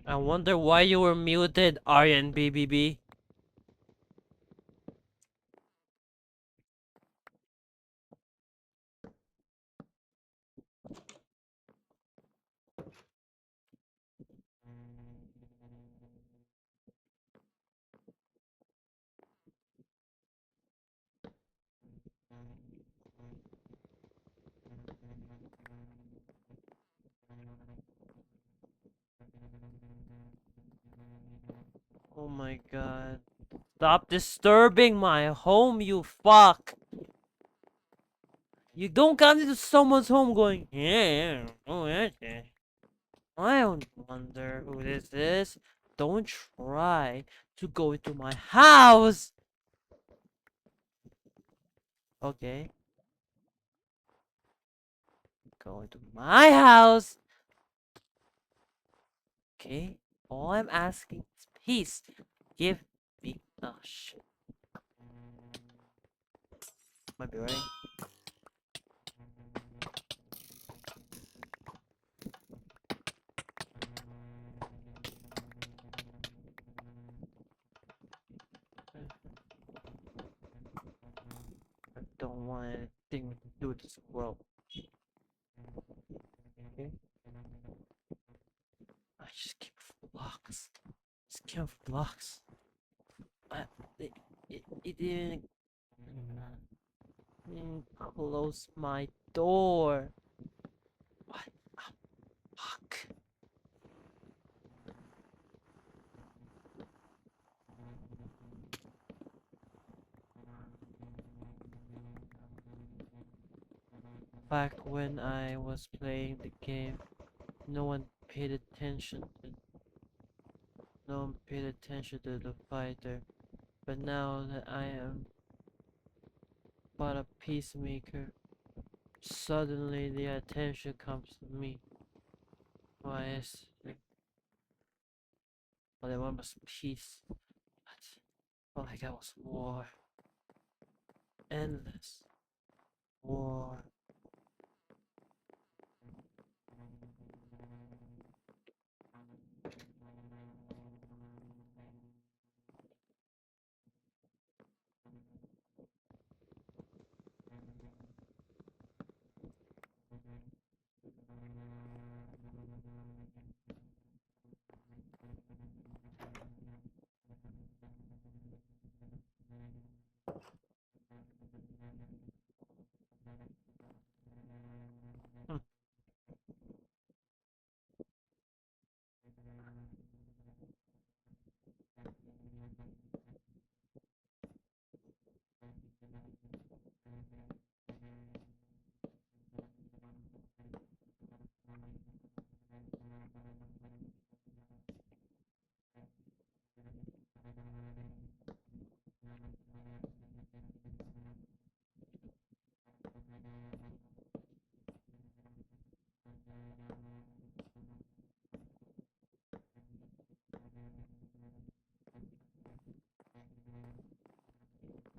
I wonder why you were muted, Aryan BBB. Oh my god. Stop disturbing my home, you fuck! You don't come into someone's home going, yeah, oh, okay. I don't wonder who this is. Don't try to go into my house! Okay. Go into my house! Okay? All I'm asking is peace. Give me. Oh shit. Might be right. I don't want anything to do with this world. Okay? I just keep blocks. Just keep blocks. I, it, it didn't close my door. What the fuck? Back when I was playing the game, no one paid attention to no one paid attention to the fighter. But now that I am but a peacemaker, suddenly the attention comes to me. Why is it? All I want was peace. But all I got was war. Endless war. Hmm.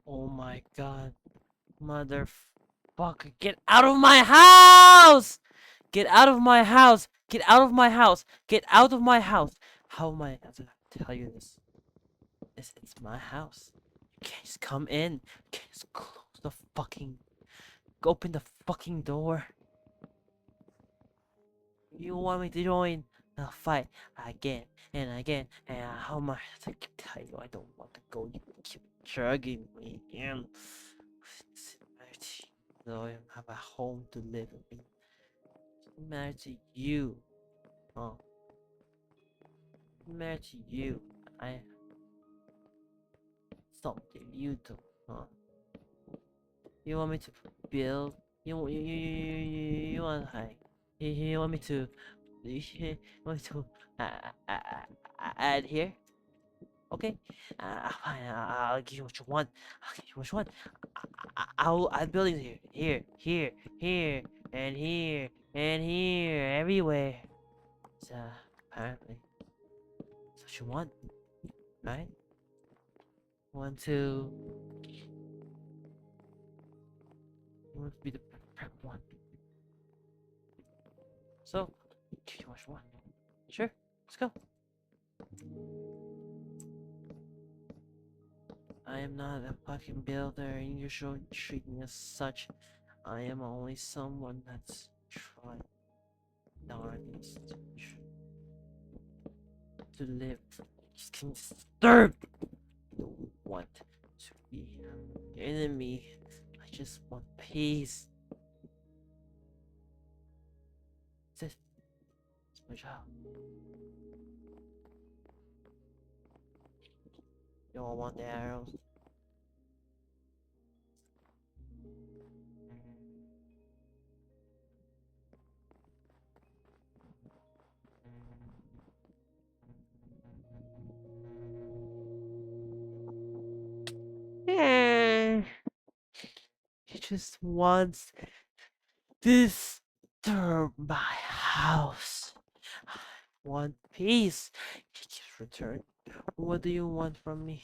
Oh my god. Motherfucker, get out of my house! Get out of my house! Get out of my house! Get out of my house! How am I to tell you this? It's my house. You can't just come in. You can't just close the fucking. Open the fucking door. You want me to join the fight again and again? And how am I to tell you I don't want to go? You keep dragging me in. So I have a home to live in. Married to you. Oh, married to you. I something you do. Huh? You want me to build? You want like you want me to you want me to add here? Okay, fine. I'll give you what you want. I'll give you what you want. I'll build it here, and here, and here, everywhere. So apparently, that's what you want, right? Want to be the perfect one. So, give you what you want. Sure, let's go. I am not a fucking builder, and you should treat me as such. I am only someone that's trying darnest to live. Just can disturb. I don't want to be your enemy. I just want peace. That's it. It's my job. You don't want the arrows? Eh, he just wants disturb my house. Want peace. He keeps returning. What do you want from me?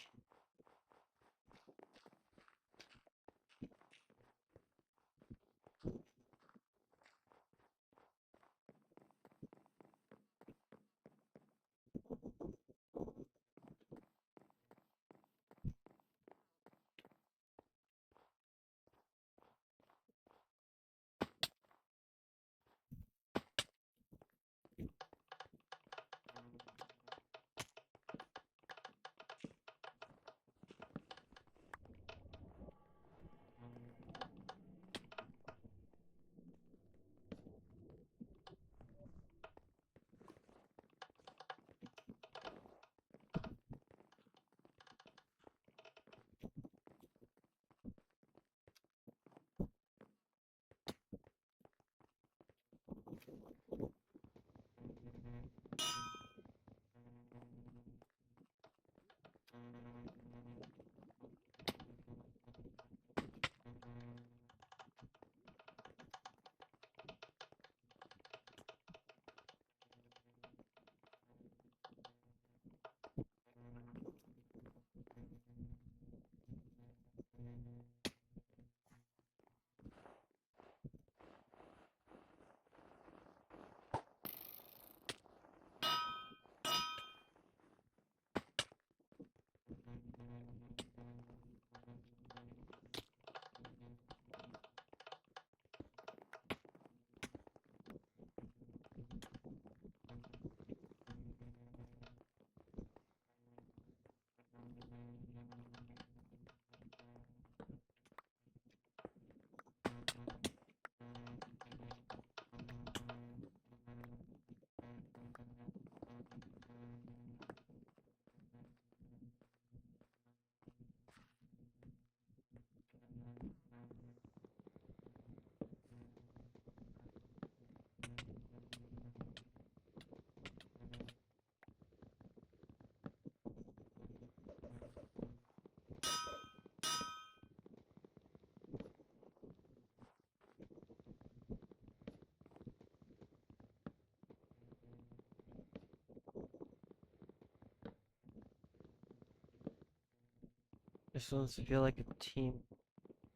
This doesn't feel like a team.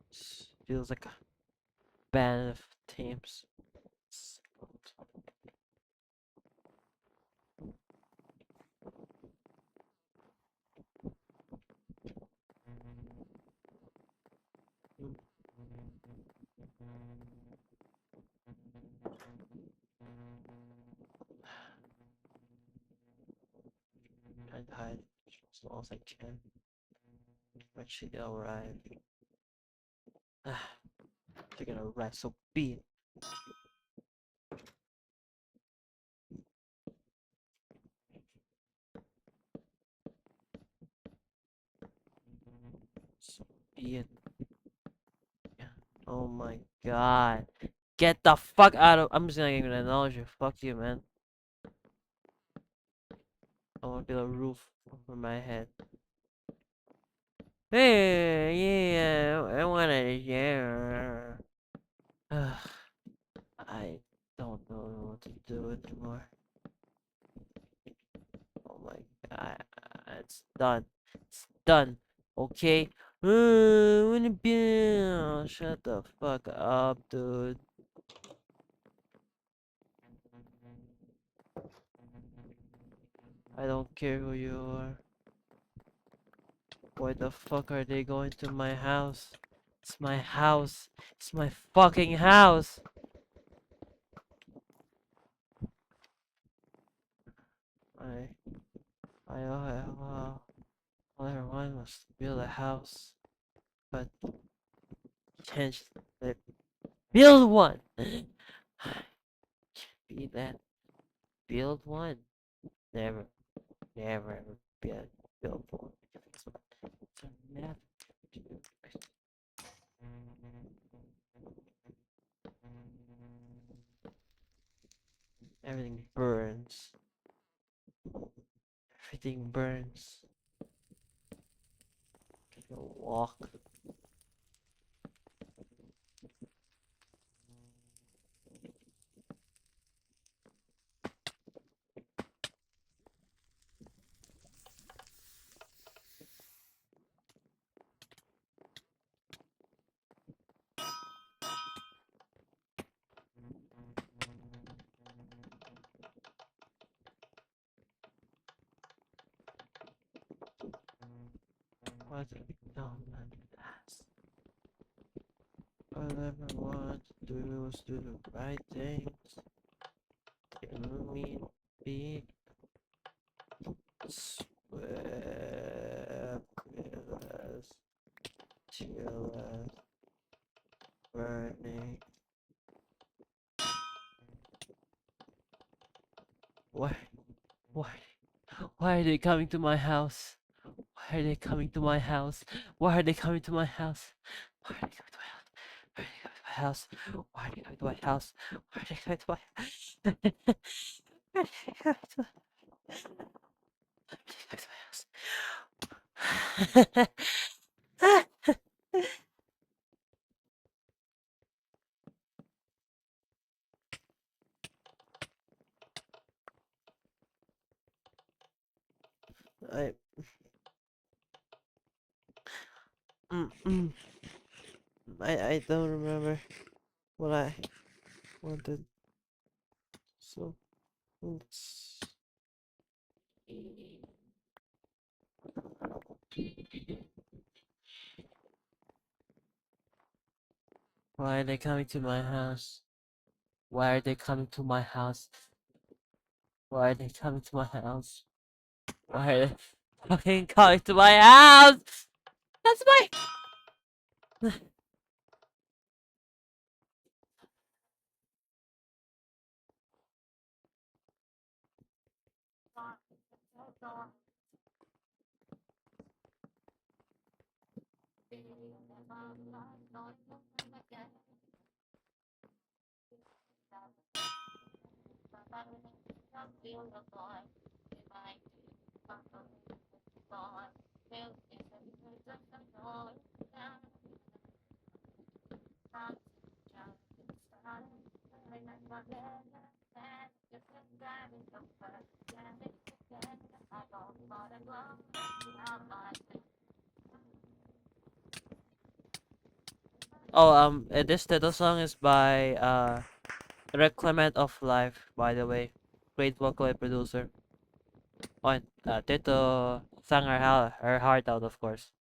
This feels like a band of teams. Trying to hide as long as I can. When she arrive. Ah, they're gonna arrive, so be it. So be it. Yeah. Oh my god. Get the fuck out of. I'm just not even acknowledge you. Fuck you, man. I want to build a roof over my head. Hey, yeah, I want to share. I don't know what to do anymore. Oh my god, it's done. It's done. Okay. Wanna be? Shut the fuck up, dude. I don't care who you are. Why the fuck are they going to my house? It's my house. It's my fucking house. I, all I wanted was to build a house, but you can't just let build one. Be that build one. Never, never ever build one. Never do. Everything burns. Everything burns. Take a walk. What a dumb man has. All I ever wanted to do was do the right things. Kill me, be swept as till as burning. Why? Why? Why are they coming to my house? Why are they coming to my house? Why are they coming to my house? Why are they coming to my house? Why are they coming to my house? Why are they coming to my house? Why are they coming to my Why are they coming to my house? I mm, I don't remember what I wanted. So let's Why are they coming to my house? Why are they coming to my house? Why are they coming to my house? Why are they fucking coming to my house? That's my Oh, this title song is by Reclement of Life, by the way. Great vocal and producer. Oh, and Tito sang her heart out, of course.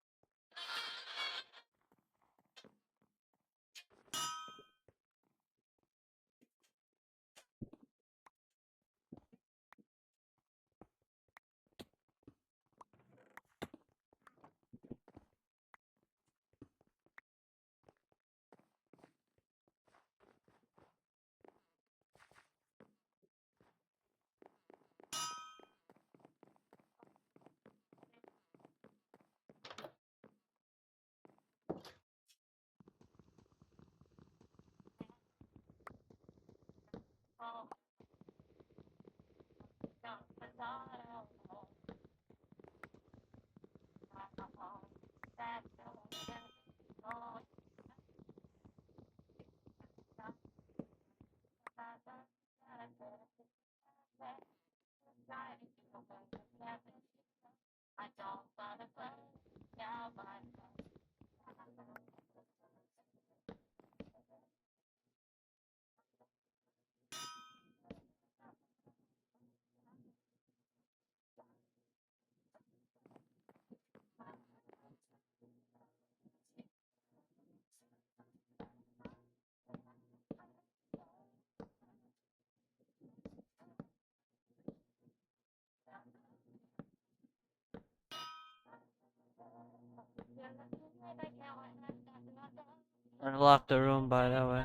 Unlock the room, by the way.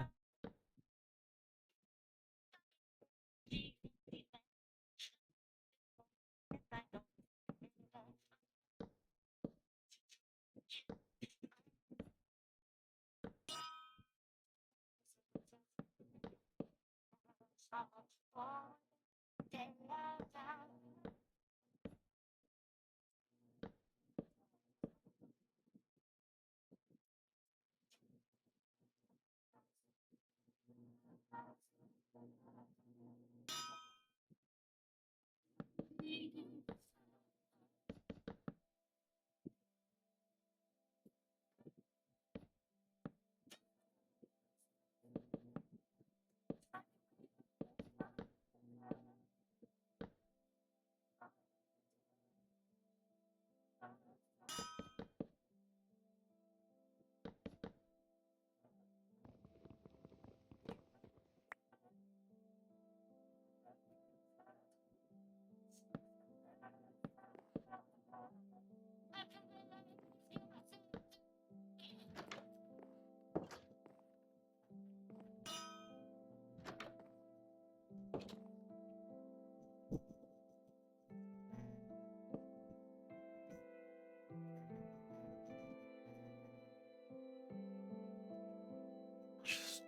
Just,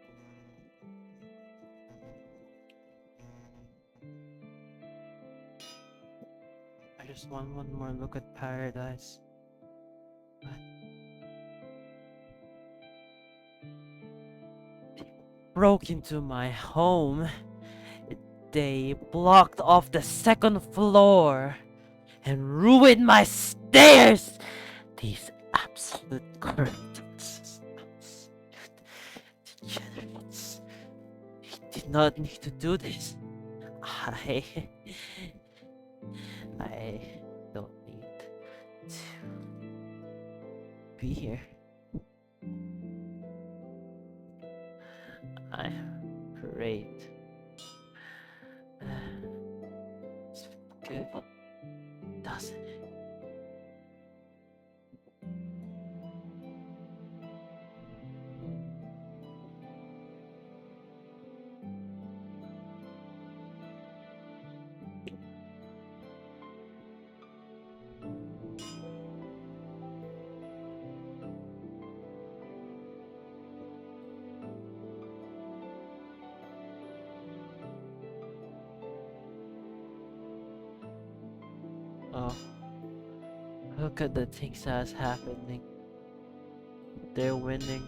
I just want one more look at paradise. But broke into my home. They blocked off the second floor and ruined my stairs. These absolute criminals. Degenerates. He did not need to do this. I I don't need to be here. I'm great. It's good, doesn't it? Oh, look at the things that's happening. They're winning.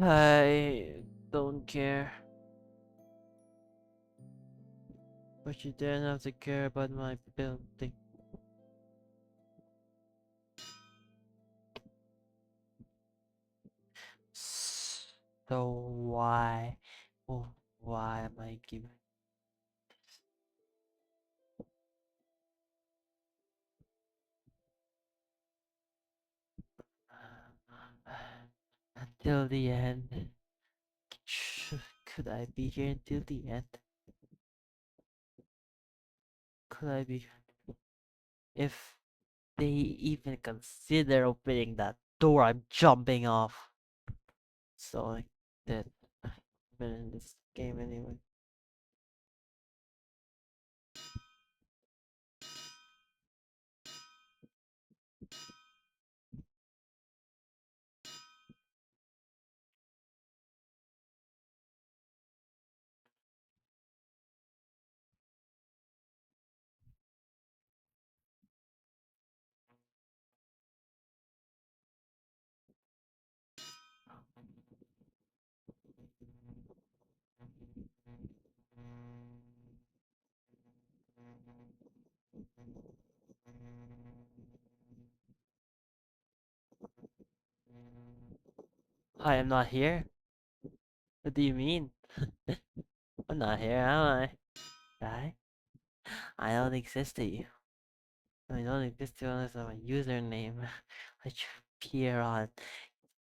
I don't care. But you didn't have to care about my building. So why? Oh, why am I giving this? Until the end. Could I be here until the end? Could I be? If they even consider opening that door, I'm jumping off. So like that. I've been in this game anyway. I am not here. What do you mean? I'm not here, am I? Right? I don't exist to you. I don't exist to you unless I'm a username. Which appear on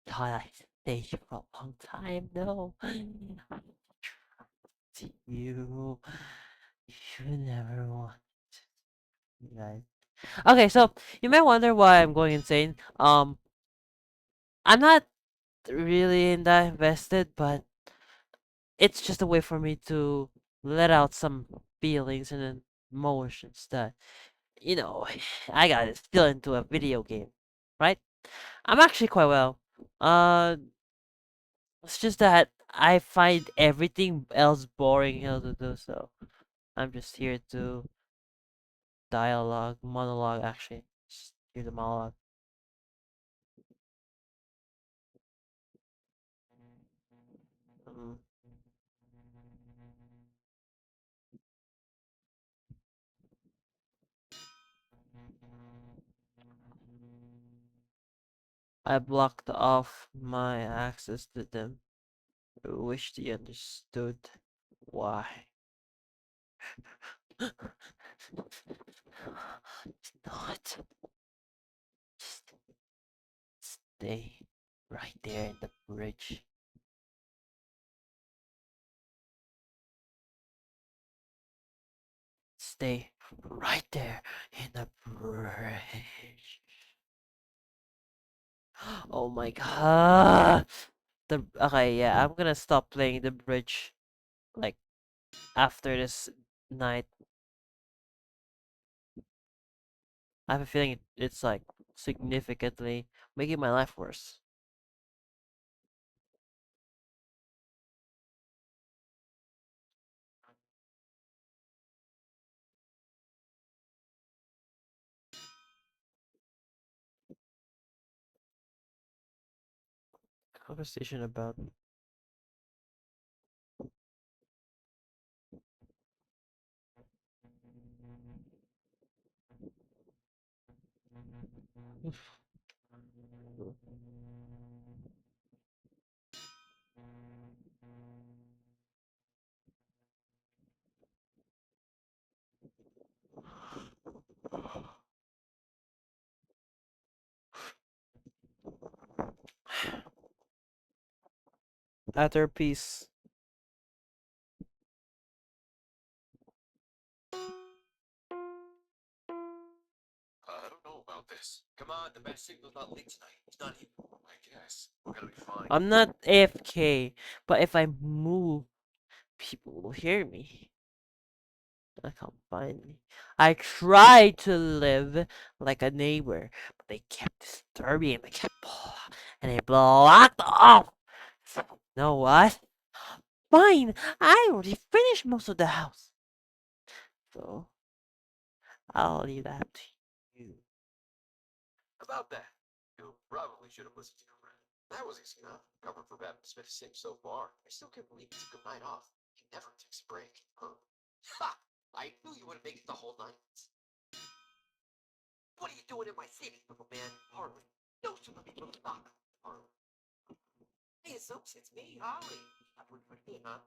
Twilight stage for a long time. No. To you. You never want right. Okay, so you may wonder why I'm going insane. I'm not really in that invested, but it's just a way for me to let out some feelings and emotions that you know, I got still into a video game, right? I'm actually quite well. Uh, it's just that I find everything else boring here to do, so I'm just here to monologue actually. Just hear the monologue. Um, I blocked off my access to them. I wish they understood why. It's not. Just stay right there in the bridge. Stay right there in the bridge. Oh my god. The okay, yeah, I'm gonna stop playing the bridge like after this night. I have a feeling it's like significantly making my life worse. Conversation about utter peace. I don't know about this. Come on, the best signal's not late tonight. It's not here. I guess. We're gonna be fine. I'm not AFK, but if I move, people will hear me. I can't find me. I tried to live like a neighbor, but they kept disturbing and they blocked off. So, you know what? Fine, I already finished most of the house. So I'll leave that to you. About that, you probably should have listened to your friend. That was easy enough. Covered for Batman Smith Sim so far. I still can't believe it's a good night off. He never takes a break. Huh. Ha! I knew you wouldn't make it the whole night. What are you doing in my city, little man? Hardly. No super people knock. Hardly. Hey, it's me, Holly. I work for me, huh?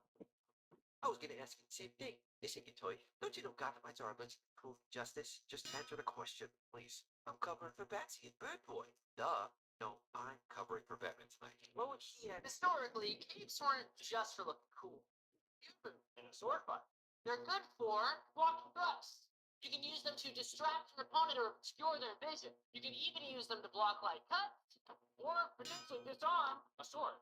I was gonna ask you the same thing. Listen, you toy. Don't you know Gotham Knights are against proof justice? Just answer the question, please. I'm covering for Batsy and Bird Boy. Duh. No, I'm covering for Batman tonight. What would he have? Historically, capes weren't just for looking cool. Even in a sword fight. They're good for blocking bucks. You can use them to distract your opponent or obscure their vision. You can even use them to block light cuts or potentially disarm a sword.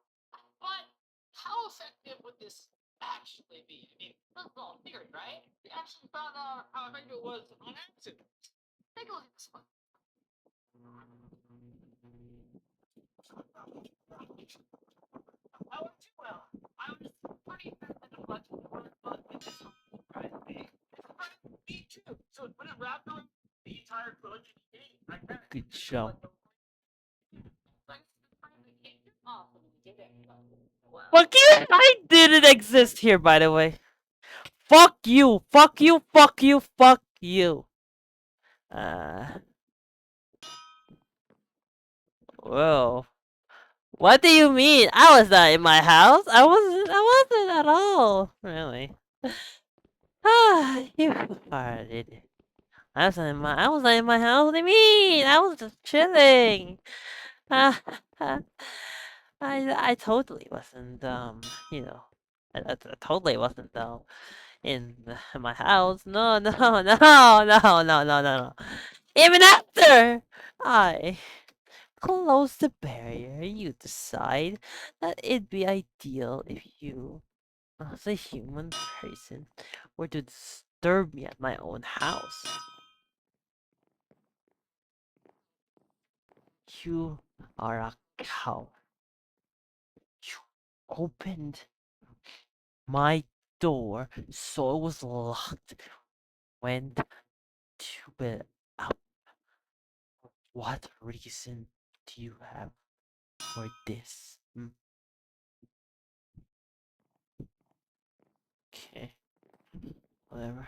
But how effective would this actually be? I mean, first of all, theory, right? We actually found out how effective it was on accident. Take a look at this one. I would do well. I was pretty effective in much of the work, but it just surprised me. Me too. So when it wrapped around the entire trilogy, I kind of Good job. Fuck you! I didn't exist here, by the way. Fuck you! Fuck you! Fuck you! Fuck you! Uh, well, what do you mean? I was not in my house. I wasn't. I wasn't at all. Really? Ah, you are an idiot. I was not in my house. What do you mean? I was just chilling. Ah, I totally wasn't. You know, I totally wasn't in my house. No, no, no, no, no, no, no, no. Even after I close the barrier, you decide that it'd be ideal if you, as a human person, were to disturb me at my own house. You are a coward. You opened my door so it was locked. Went to bed up. What reason do you have for this? Okay, whatever.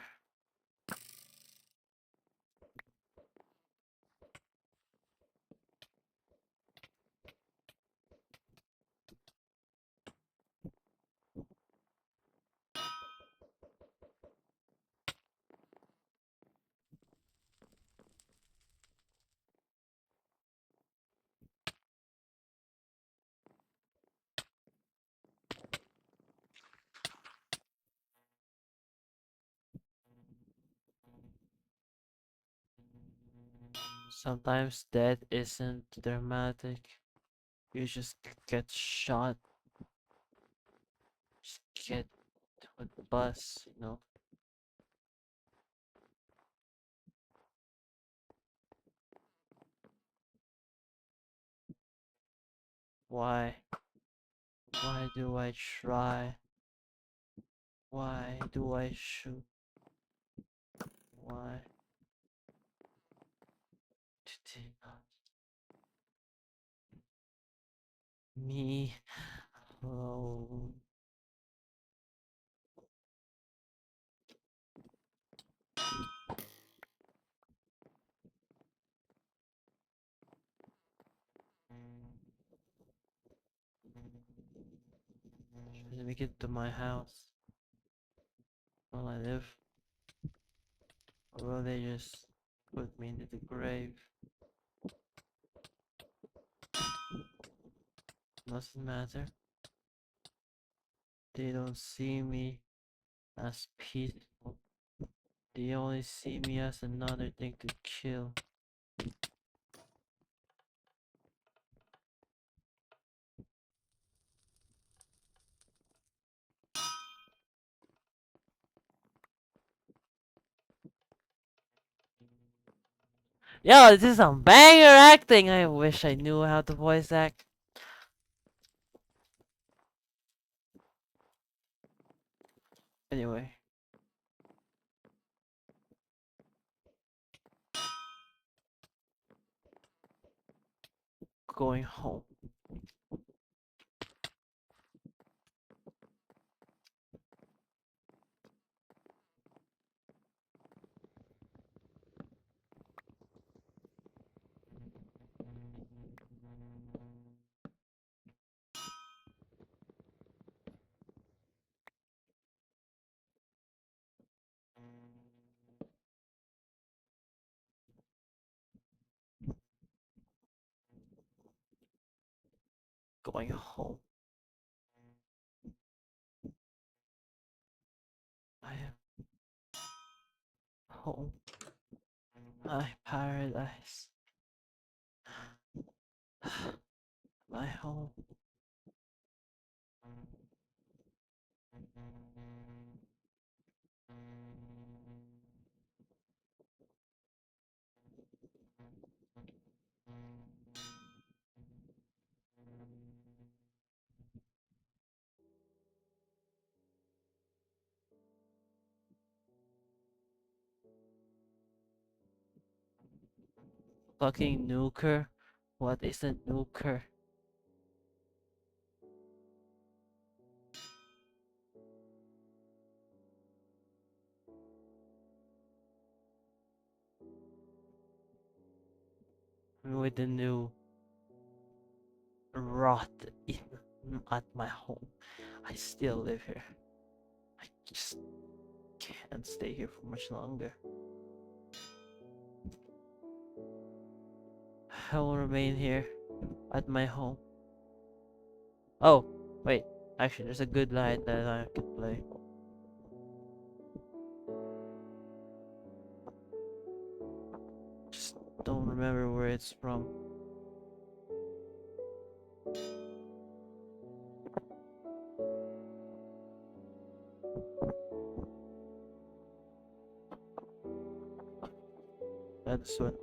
Sometimes death isn't dramatic. You just get shot, just get with the bus, you know. Why? Why do I try? Why do I shoot? Why did not me alone? Should we get to my house? Will I live? Or will they just put me into the grave? Doesn't matter. They don't see me as peaceful. They only see me as another thing to kill. Yo, this is some banger acting! I wish I knew how to voice act. Anyway. Going home. Going home. I am home. My paradise. My home. Fucking nuker. What is a nuker? With the new rot in at my home. I still live here. I just can't stay here for much longer. I will remain here at my home. Oh, wait. Actually, there's a good line that I can play. Just don't remember where it's from. That's what.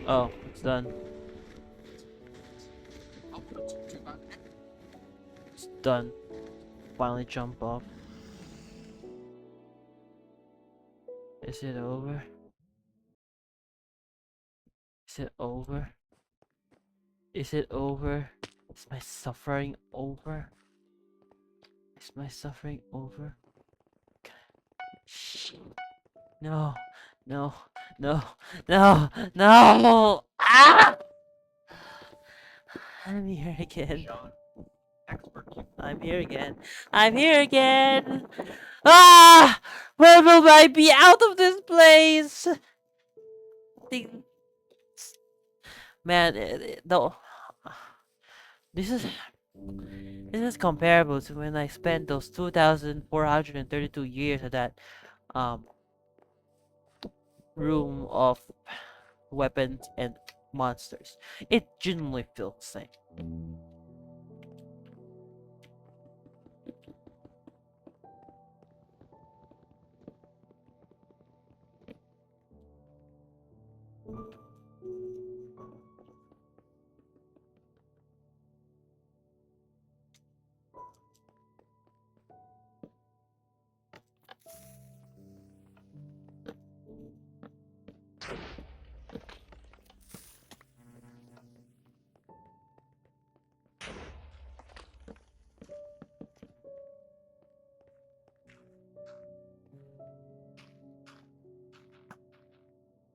Oh, it's done. It's done. Finally jump off. Is it over? Is it over? Is it over? Is my suffering over? Is my suffering over? Shh. No, no, no, no, no! Ah! I'm here again. I'm here again. I'm here again. Ah! Where will I be out of this place? Think- Man, no. This is this is comparable to when I spent those 2,432 years at that um room of weapons and monsters. It genuinely feels the same.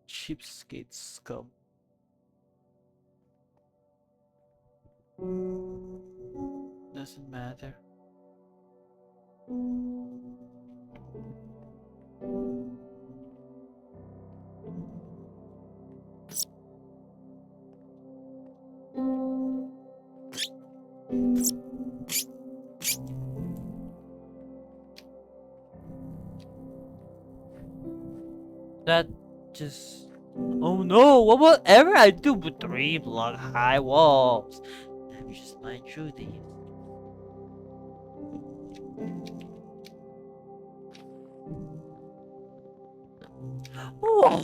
Cheapskate scum. Doesn't matter. That just... Oh no! Whatever I do with 3 block high walls. Let me just mine through these. What?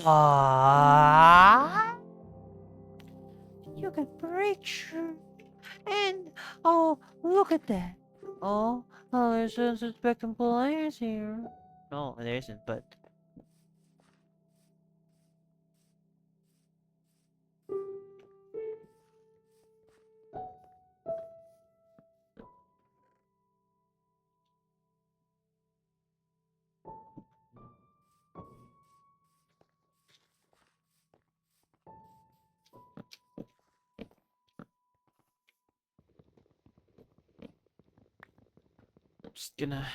You can break through. And oh, look at that. Oh, there's unsuspecting players here. No, there isn't, but I'm just gonna...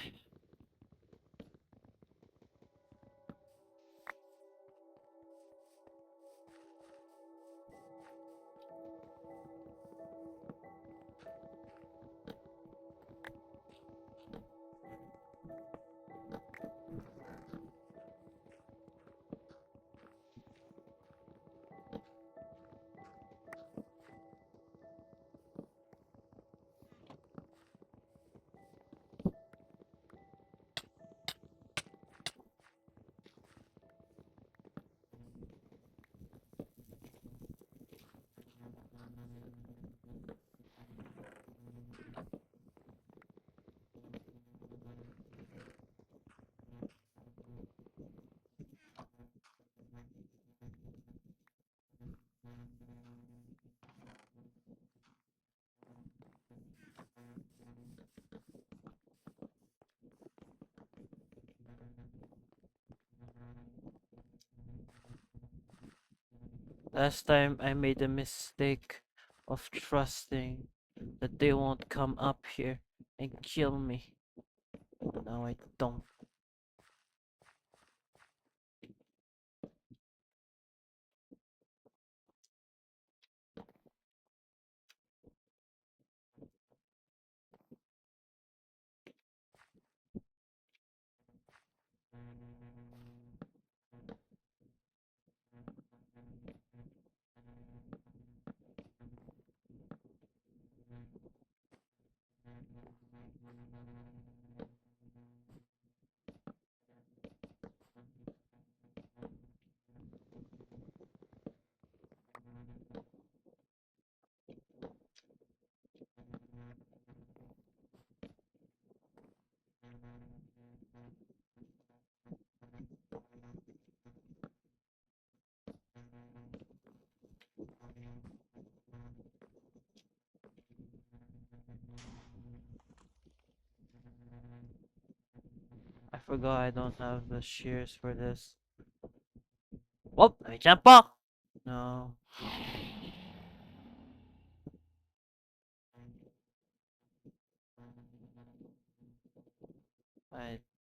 Last time I made the mistake of trusting that they won't come up here and kill me. Now I don't. forgot I don't have the shears for this. Whoop! Let me jump off! No.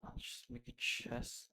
I'll just make a chest.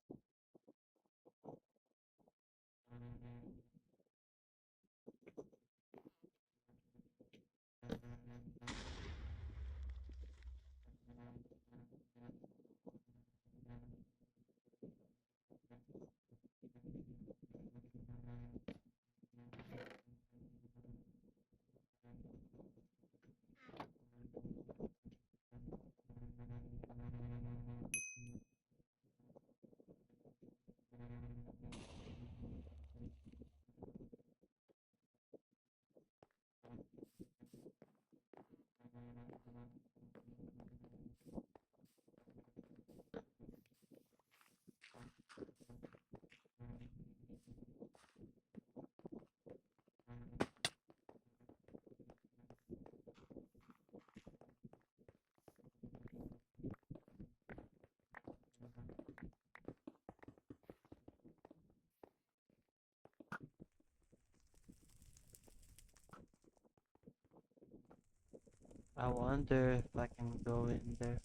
I wonder if I can go in there.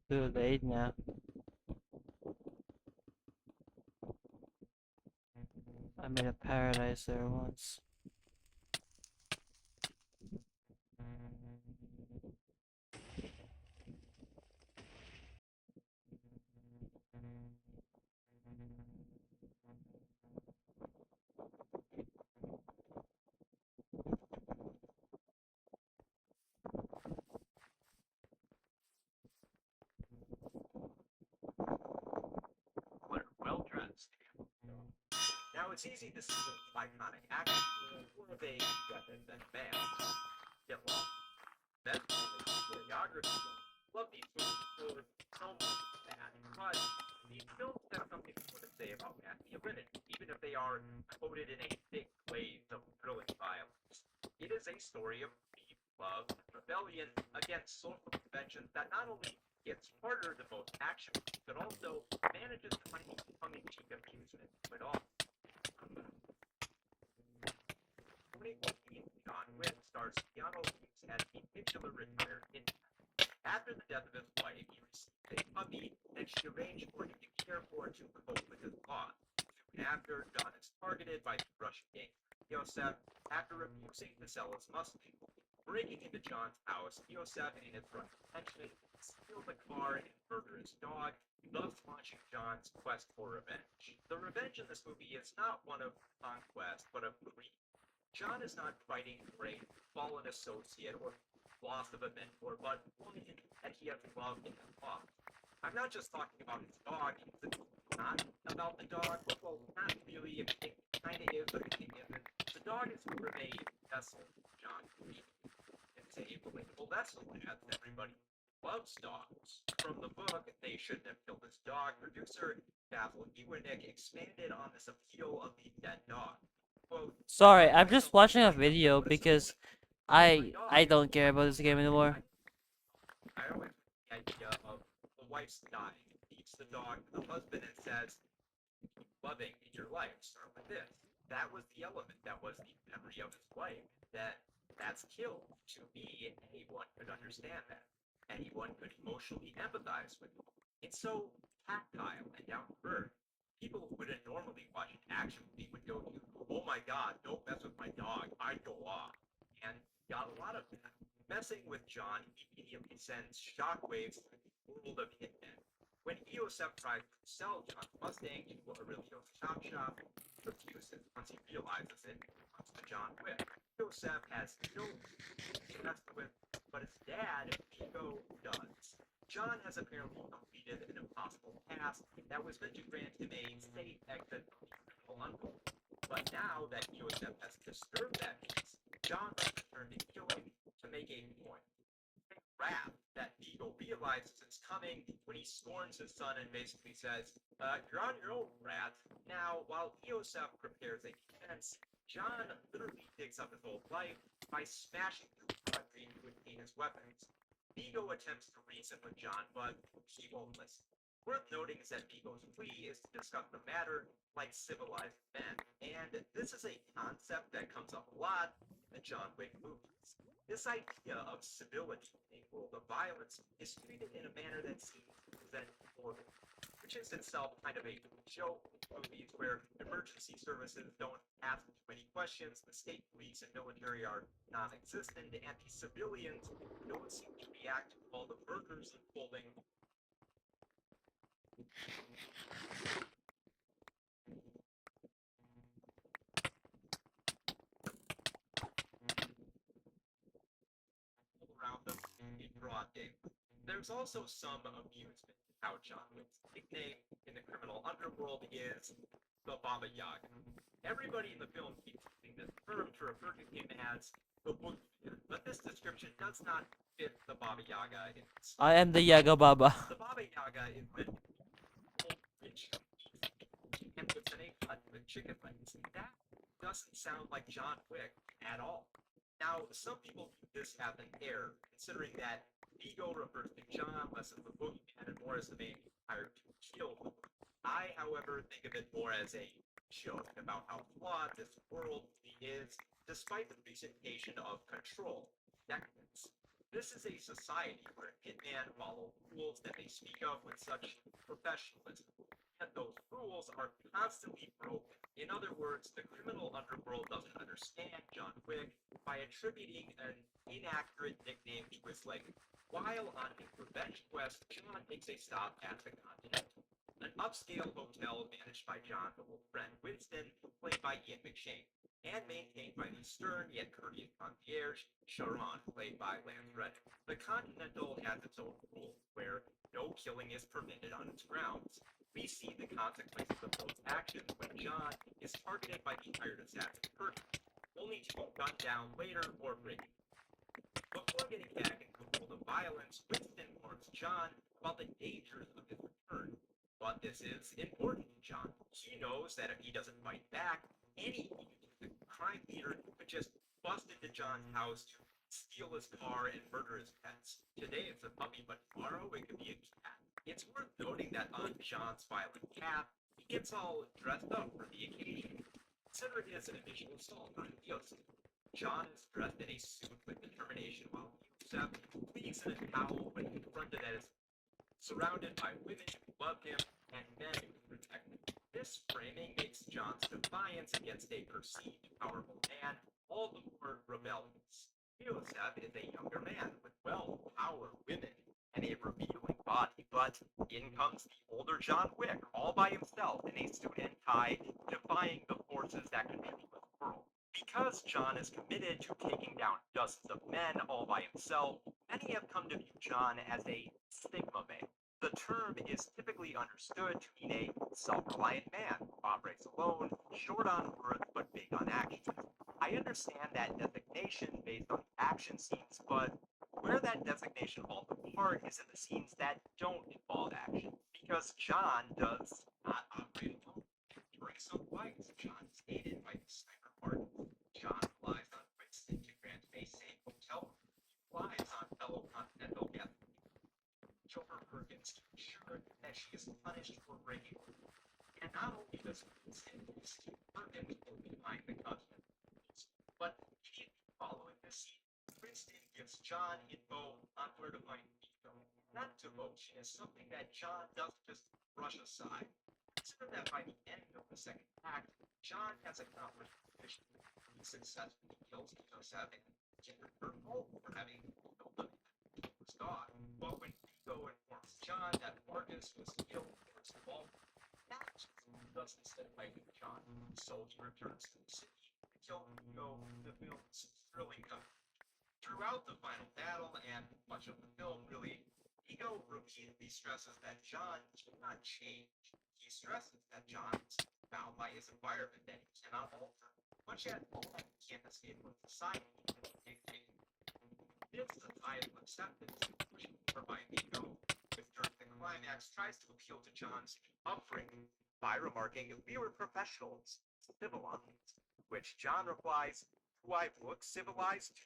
Too late now. I made a paradise there once. What are well dressed. Now it's easy to see the iconic action more of a weapon than a man. Get lost. That's choreography. Love these movies for some that, but these films have something more to say about masculinity, even if they are quoted in a thick ways of thrilling violence. It is a story of deep love and rebellion against social conventions that not only gets harder than most action, but also manages to find tongue-in-cheek amusement to it all. 2014, John Wick stars Keanu Reeves as a titular retired hitman. After the death of his wife, he received a puppy that she arranged for him to care for to cope with his loss. Soon after, John is targeted by the Russian gangster Yosef after refusing to sell his Mustang. Breaking into John's house, Yosef and his brother henchmen steal the car and murder his dog, thus launching John's quest for revenge. The revenge in this movie is not one of conquest, but of greed. John is not fighting for a fallen associate or loss of a mentor, but one that he has loved and lost. I'm not just talking about his dog. It's not about the dog. Well, not really. It kind of is, but it isn't. The dog is more of a vessel, John. It's a relatable vessel, as everybody loves dogs. From the book, They Shouldn't Have Killed This Dog, producer Basil Ewernick expanded on this appeal of the dead dog. Quote, Sorry, I'm just watching a video because I don't care about this game anymore. I always like the idea of the wife's dying, feeds the dog to the husband and says, loving in your life, start with this. That was the element, that was the memory of his wife. That's killed. To me, anyone could understand that. Anyone could emotionally empathize with it. It's so tactile and down to earth. People who wouldn't normally watch an action movie would go to, oh my god, don't mess with my dog, I'd go off. And got a lot of that. Messing with John immediately sends shockwaves through the world of hitmen. When Eosef tries to sell John's Mustang to Aurelio's chop shop, he refuses once he realizes it comes to John Wick. Eosef has no to mess with, but his dad, Vigo, does. John has apparently completed an impossible task that was meant to grant him a safe exit from his criminal uncle. But now that Eosef has disturbed that peace, John must return to killing to make a point. Wrath that Vigo realizes is coming when he scorns his son and basically says, you're on your own, Rat. Now, while Eosef prepares a defense, John literally digs up his old life by smashing through concrete to obtain his weapons. Vigo attempts to reason with John, but he won't listen. Worth noting is that Vigo's plea is to discuss the matter like civilized men, and this is a concept that comes up a lot in the John Wick movies. This idea of civility in a world of violence is treated in a manner that seems to present order, which is itself kind of a joke in movies where emergency services don't ask too many questions, the state police and military are non-existent, and the civilians don't seem to react to all the murders unfolding around them in broad daylight. There's also some amusement in how John Wick's nickname in the criminal underworld is the Baba Yaga. Everybody in the film keeps using this term to refer to him as the boogeyman, but this description does not fit the Baba Yaga in its I am the Yaga Baba. The Baba Yaga is meant to be old rich and lives in a hut with chicken legs. That doesn't sound like John Wick at all. Now, some people view this as an error, considering that Vigo refers to John less as the boogeyman and more as the man hired to kill him. I, however, think of it more as a joke about how flawed this world is, despite the presentation of control decadence. This is a society where hitmen follow rules that they speak of with such professionalism, and those rules are constantly broken. In other words, the criminal underworld doesn't understand John Wick by attributing an inaccurate nickname to his leg. While on his revenge quest, John takes a stop at the Continental, an upscale hotel managed by John's old friend Winston, played by Ian McShane, and maintained by the stern yet courteous concierge, Sharon, played by Lance Reddick. The Continental has its own rules, where no killing is permitted on its grounds. We see the consequences of those actions when John is targeted by the hired assassin Kurt, only to be gunned down later or breaking. Before getting back into the world of violence, Winston warns John about the dangers of his return. But this is important to John. He knows that if he doesn't fight back, any crime leader could just bust into John's house to steal his car and murder his pets. Today it's a puppy, but tomorrow it could be a cat. It's worth noting that on John's violent cap, he gets all dressed up for the occasion. Consider his initial assault on Yosef. John is dressed in a suit with determination, while Yosef flees in a towel when confronted as surrounded by women who love him and men who protect him. This framing makes John's defiance against a perceived powerful man all the more rebellious. Yosef is a younger man with wealth, power, women, and a revealing body, but in comes the older John Wick, all by himself in a suit and tie, defying the forces that control the world. Because John is committed to taking down dozens of men all by himself, many have come to view John as a stigma male. The term is typically understood to mean a self-reliant man who operates alone, short on words but big on action. I understand that designation based on action scenes, but where that designation falls apart is in the scenes that don't involve action, because John does not operate alone. During some fights, John is aided by the sniper partner. John relies on Winston to grant a safe hotel room. He relies on fellow Continental guests Joker Perkins to ensure that she is punished for breaking the law. And not only does Winston keep Perkins behind the Continental rules, but immediately following this scene, Winston gives John info on where to find Nico. That devotion is something that John doesn't just brush aside. Consider that by the end of the second act, John has accomplished the mission. He successfully kills Joseph and Jinder Purple for having killed the was gone. But when Nico informs John that Marcus was killed for his involvement, that doesn't sit right with John. So he returns to the city to kill Nico. The film's thrilling cover. Throughout the final battle and much of the film, really, Ego repeatedly stresses that John cannot change. He stresses that John is bound by his environment that he cannot alter, much as he can't escape from society and dictate. This societal acceptance, which is by Ego, which during the climax tries to appeal to John's upbringing by remarking, "We were professionals, civilized," which John replies, "Do I look civilized?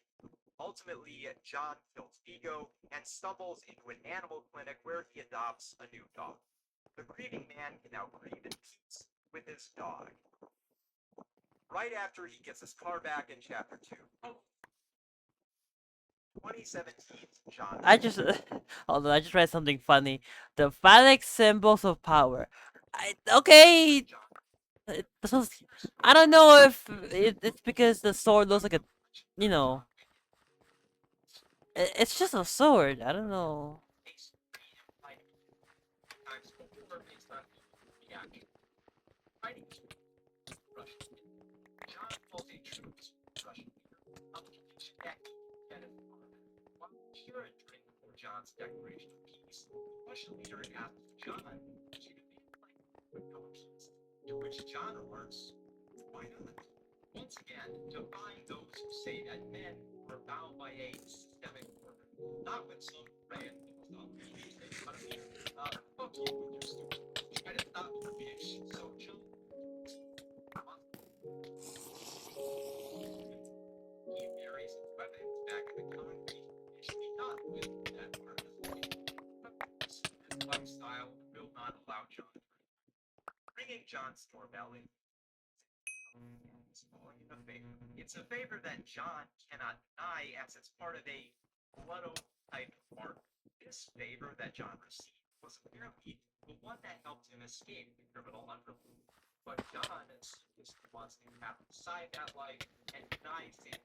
Ultimately, John kills Vigo and stumbles into an animal clinic where he adopts a new dog. The grieving man can now grieve in peace with his dog. Right after he gets his car back in chapter 2. 2017, John. I just hold on. I just read something funny. The phallic symbols of power. Okay. This was, I don't know if it's because the sword looks like a, you know, it's just a sword. I don't know. John calls a truce with Russian leader on the condition that he get his army. While cheering for John's declaration of peace, the Russian leader asks John to demand like with no peace, to which John remarks, why not? Once again, defying those who say that men are bound by a systemic order, not with some random stuff. But I mean, fuck you with your story. Try to stop your bitch. So John he buries his weapons back in the concrete, initially not with that part of his life. But this lifestyle will not allow John to bringing John's doorbell in. A favor. It's a favor that John cannot deny as it's part of a blood oath type of mark. This favor that John received was apparently the one that helped him escape the criminal underworld. But John wants to have inside that life and denies it.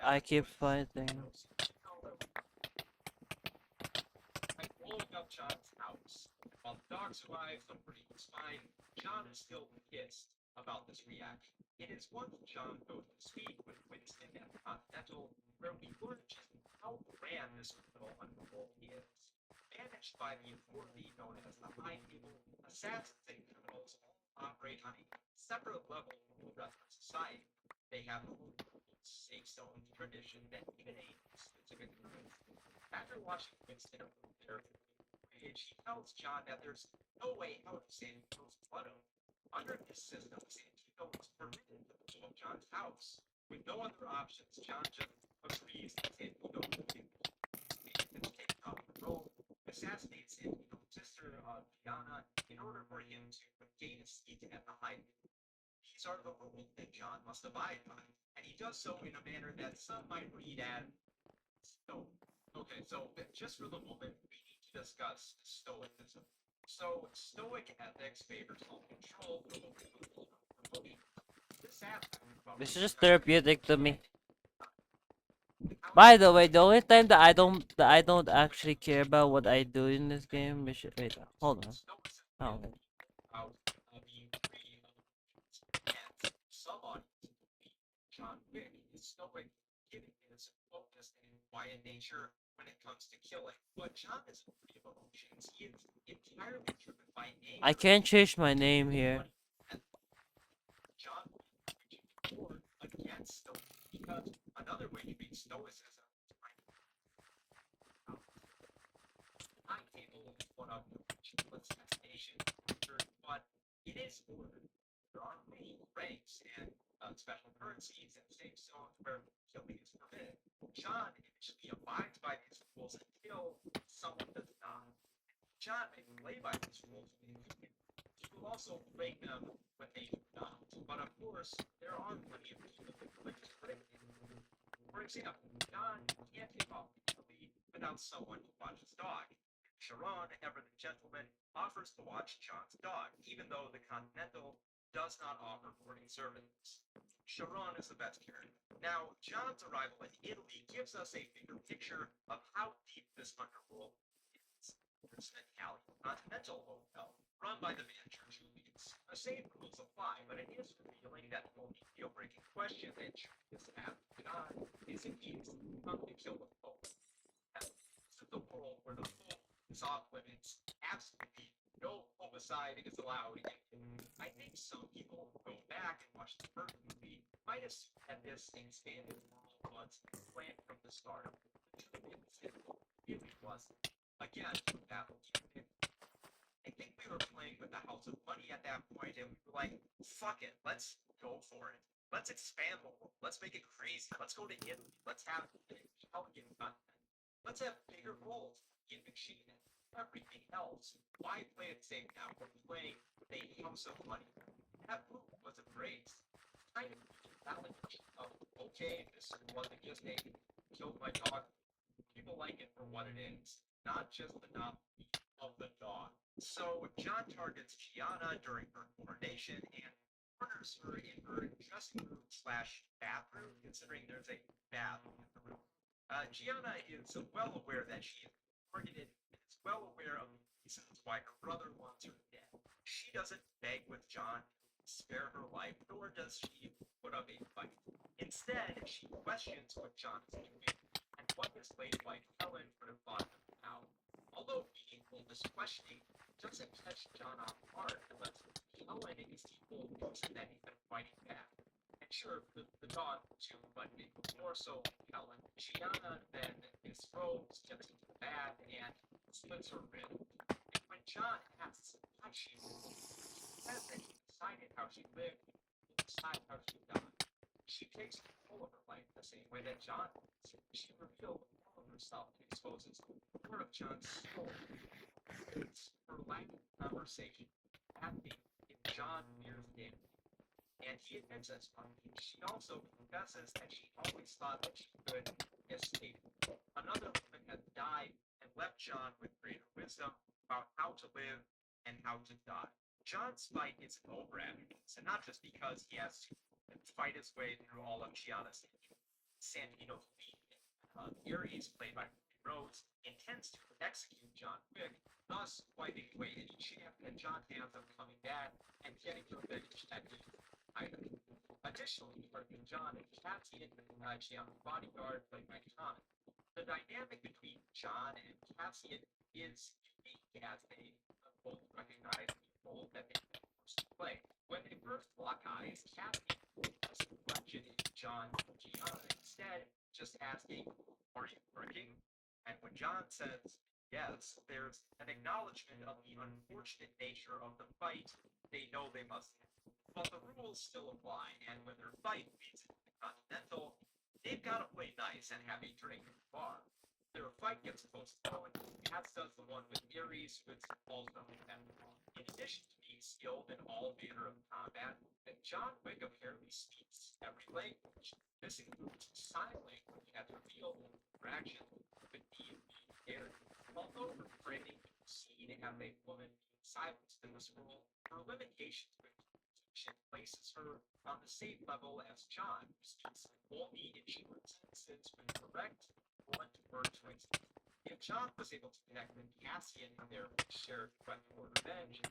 I keep fighting. By blowing up John's house. While the dog survives, the brain is fine. John is still pissed about this reaction. It is once John goes to speak with Winston at the Continental, where we learn just how grand this criminal underworld is. Managed by the authority known as the High Table, assassins and criminals all operate on a separate level from the rest of society. They have their own rules, safe zones, tradition, and even a specific currency. After watching Winston approve their page, he tells John that there's no way out of San Diego's blood oath. Under this system, San Diego is permitted to blow up John's house. With no other options, John just agrees that San Diego will take off the road, assassinates San Diego's sister, Gianna, in order for him to gain a seat at the High. These are the rules that John must abide by, and he does so in a manner that some might read as so. Okay, so just for the moment, we need to discuss Stoicism. So, Stoic ethics favors self-control for the promotion. This aspect This is just therapeutic to me. By the way, the only time that I don't actually care about what I do in this game is wait, hold on. Oh, wait. Being free and some audiences John Wick is stoic, giving his focused and quiet nature when it comes to killing. But John is free of emotions. He is entirely driven by anger. I can't change my name here. John Wick against stoicism because another way to read stoicism is by high table is one of the richest nations, but it is ordered. There are many ranks and special currencies and safe zones where killing is permitted. John initially abides by these rules until someone does not. John may play by these rules when they do. He will also break them when they do not. But of course, there are plenty of people who like to break them. For example, John can't take off immediately without someone to watch his dog. Sharon, ever the gentleman, offers to watch John's dog, even though the Continental does not offer boarding services. Sharon is the best character. Now, John's arrival in Italy gives us a bigger picture of how deep this underworld is. There's an Italian Continental hotel run by the manager Julius. The same rules apply, but it is revealing that the only deal-breaking question that Julius asks John is if he is come to kill the Pope. This is the world where the Pope is off limits. Absolutely no homicide is allowed. I think some people who go back and watch the first movie might assume that this expanded world was planned from the start. It really wasn't. Again, that I think we were playing with the House of Money at that point, and we were like, fuck it, let's go for it. Let's expand the world. Let's make it crazy. Let's go to Italy. Let's have elegant content. Let's have bigger roles in machine and everything else. Why play it safe now? We're playing a House of Money. That move was a praise. Kind of validation of, okay, this wasn't just a killed my dog. People like it for what it is, not just the novelty of the dog. So John targets Gianna during her coronation and corners her in her dressing room slash bathroom, considering there's a bath in the room. Gianna is well aware that she is targeted and is well aware of the reasons why her brother wants her dead. She doesn't beg with John to spare her life, nor does she put up a fight. Instead, she questions what John is doing and what his late wife Helen would have thought of him now. Although meaningful, this questioning doesn't catch John off guard unless Helen is equal to that he's been fighting back. And sure, the dog too, but more so Helen. Gianna then disrobes, gets into the bath, and slits her rib. And when John asks how she lived, she says that she decided how she lived, will decide how she died. She takes control of her life the same way that John does. She reveals more of herself and exposes more of John's soul. It's her lack of conversation, acting if John fears damage. And he admits as much. She also confesses that she always thought that she could escape. Another woman had died and left John with greater wisdom about how to live and how to die. John's fight isn't over after this, and not just because he has to fight his way through all of Gianna's Santino's lead. Ares, played by Rose, intends to execute John Wick, thus wiping away any chance that John has of coming back and getting revenge at his either. Additionally, Martin John and Cassian, Gianna's bodyguard, played by John. The dynamic between John and Cassian is unique as they both recognize the role that they first play. When they first lock eyes, Cassian doesn't question John or Gianna. Instead, just asking, "Are you working?" And when John says yes, there's an acknowledgement of the unfortunate nature of the fight they know they must have. But the rules still apply, and when their fight leads into the Continental, they've got to play nice and have a drink at the bar. Their fight gets postponed, as does the one with Ares, who is also in that. In addition to being skilled in all manner of combat, John Wick apparently speaks every language. This includes sign language as revealed in interaction with the aired. Although refraining to proceed as a woman being silenced in this world, her limitations with communication places her on the same level as John, who speaks only in short sentences with correct, blunt word choices. If John was able to connect with Cassian in their shared quest for revenge,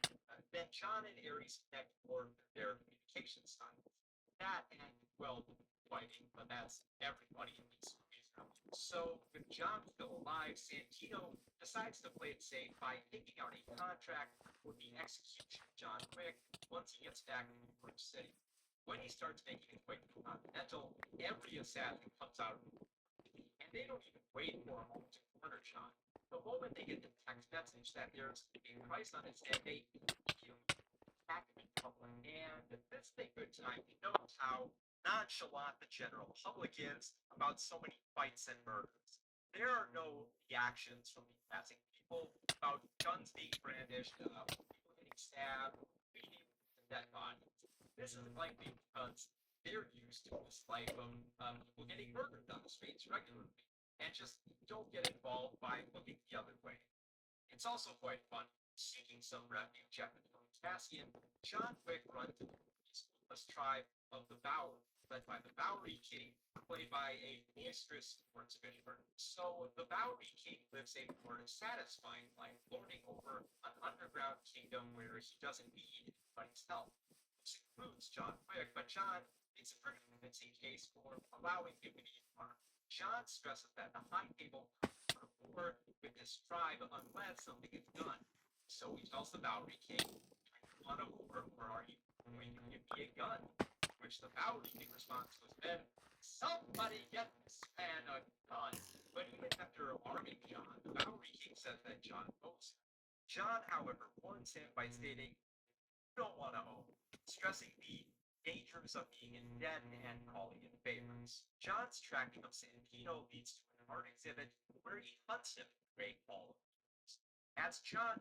then John and Ares connect more with their communication styles. That and, well, fighting, but that's everybody in these movies. So, with John still alive, Santino decides to play it safe by taking out a contract for the execution of John Wick once he gets back to New York City. When he starts making his way to the Continental, every assassin comes out and they don't even wait for a moment to corner John. The moment they get the text message that there's a price on his head, they immediately attack him in public. And this is a good time to note how nonchalant the general public is about so many fights and murders. There are no reactions from the passing people about guns being brandished, people getting stabbed, bleeding, and dead bodies. This is likely because they're used to this life of people getting murdered on the streets regularly and just don't get involved by looking the other way. It's also quite fun seeking some refuge after killing Cassian. John Wick runs into the peacefulness tribe of the Bowery, led by the Bowery King, played by a boisterous sportsman. So the Bowery King lives a more satisfying life, lording over an underground kingdom where he doesn't need anybody's help. This includes John Wick, but John makes a pretty convincing case for allowing him to be harmed. John stresses that the High Table could war with this tribe unless something is done. So he tells the Bowery King, "Do you want a war, or are you going to give me a gun?" Which the Bowery King responds was, "Then somebody get this man a gun." But even after arming John, the Bowery King says that John owes him. John, however, warns him by stating, "You don't want to owe," stressing the dangers of being in debt and calling in favors. John's tracking of Santino leads to an art exhibit where he hunts him in great quality. As John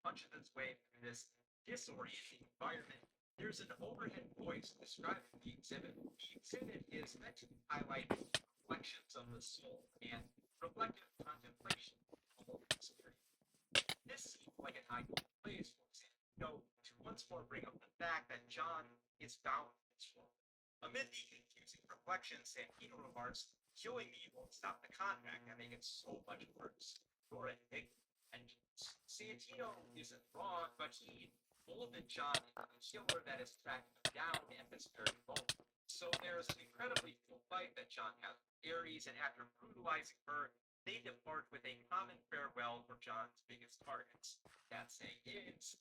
punches his way through this disorienting environment, there's an overhead voice describing the exhibit. The exhibit is meant to highlight reflections of the soul and reflective contemplation of the experience. This seems like an ideal place for Santino to once more bring up the fact that John is bound in this world. Amid the confusing reflections, Santino remarks, killing me won't stop the contract and make it so much worse. You're a vengeance. Santino isn't wrong, but he molded John into the killer that is tracking him down at this very moment. So there's an incredibly full fight that John has with Ares, and after brutalizing her, they depart with a common farewell for John's biggest targets. That saying is,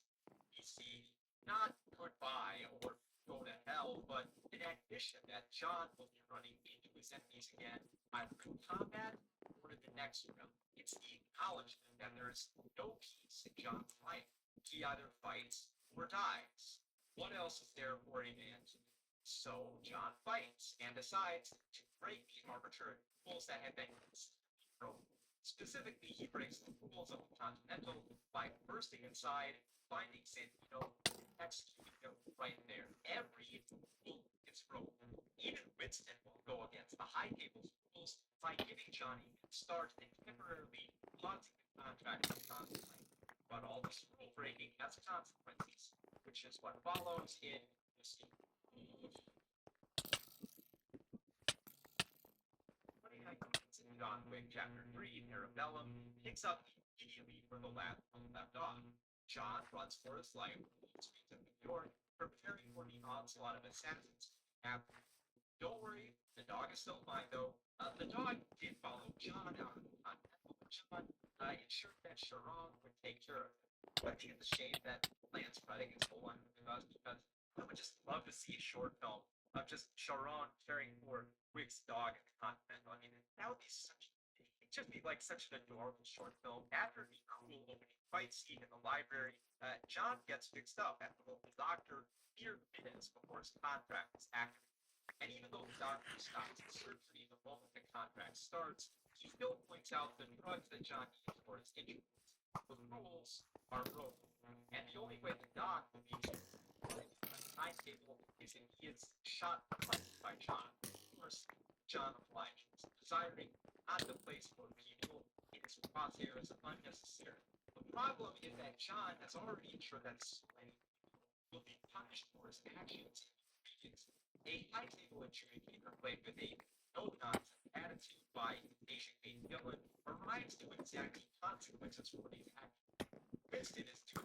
we see not goodbye or go to hell, but an admission that John will be running into his enemies again, either in combat or in the next realm. It's the acknowledgement that there is no peace in John's life. He either fights or dies. What else is there for a man to do? So John fights and decides to break the arbitrary rules that have been broken. Specifically, he breaks the rules of the Continental by bursting inside, finding Santino, and executing him right there. Every rule is broken. Even Winston will go against the High Table's rules by giving Johnny a start and temporarily pausing the contract of John's life. But all this rule breaking has consequences, which is what follows in the sequel. John Wick Chapter 3, Parabellum, picks up immediately where the last one left off. John runs for his life through the streets of New York, preparing for the onslaught of assassins. Don't worry, the dog is still fine though. The dog did follow John out of the Continental, but John ensured that Sharon would take care of him. I think it's a shame that Lance Reddick is the one with us because I would just love to see a short film of just Sharon caring for Wick's dog at the Continental. I mean, that would be such. It'd just be like such an adorable short film. After the cool opening fight scene in the library, John gets fixed up at the local doctor mere minutes before his contract is activated. And even though the doctor stops the surgery the moment the contract starts, he still points out the drugs that John needs for his injuries. The rules are broken, and the only way the doc will be timetable is if he is shot by John. Of course, John obliges, desiring not to place more people in his crosshairs unnecessarily. The problem is that John has already ensured that so many people will be punished for his actions. A high table adjudicator played with a no-nonsense attitude by Asian Kate Dillon arrives to exacting consequences for these actions. Winston is too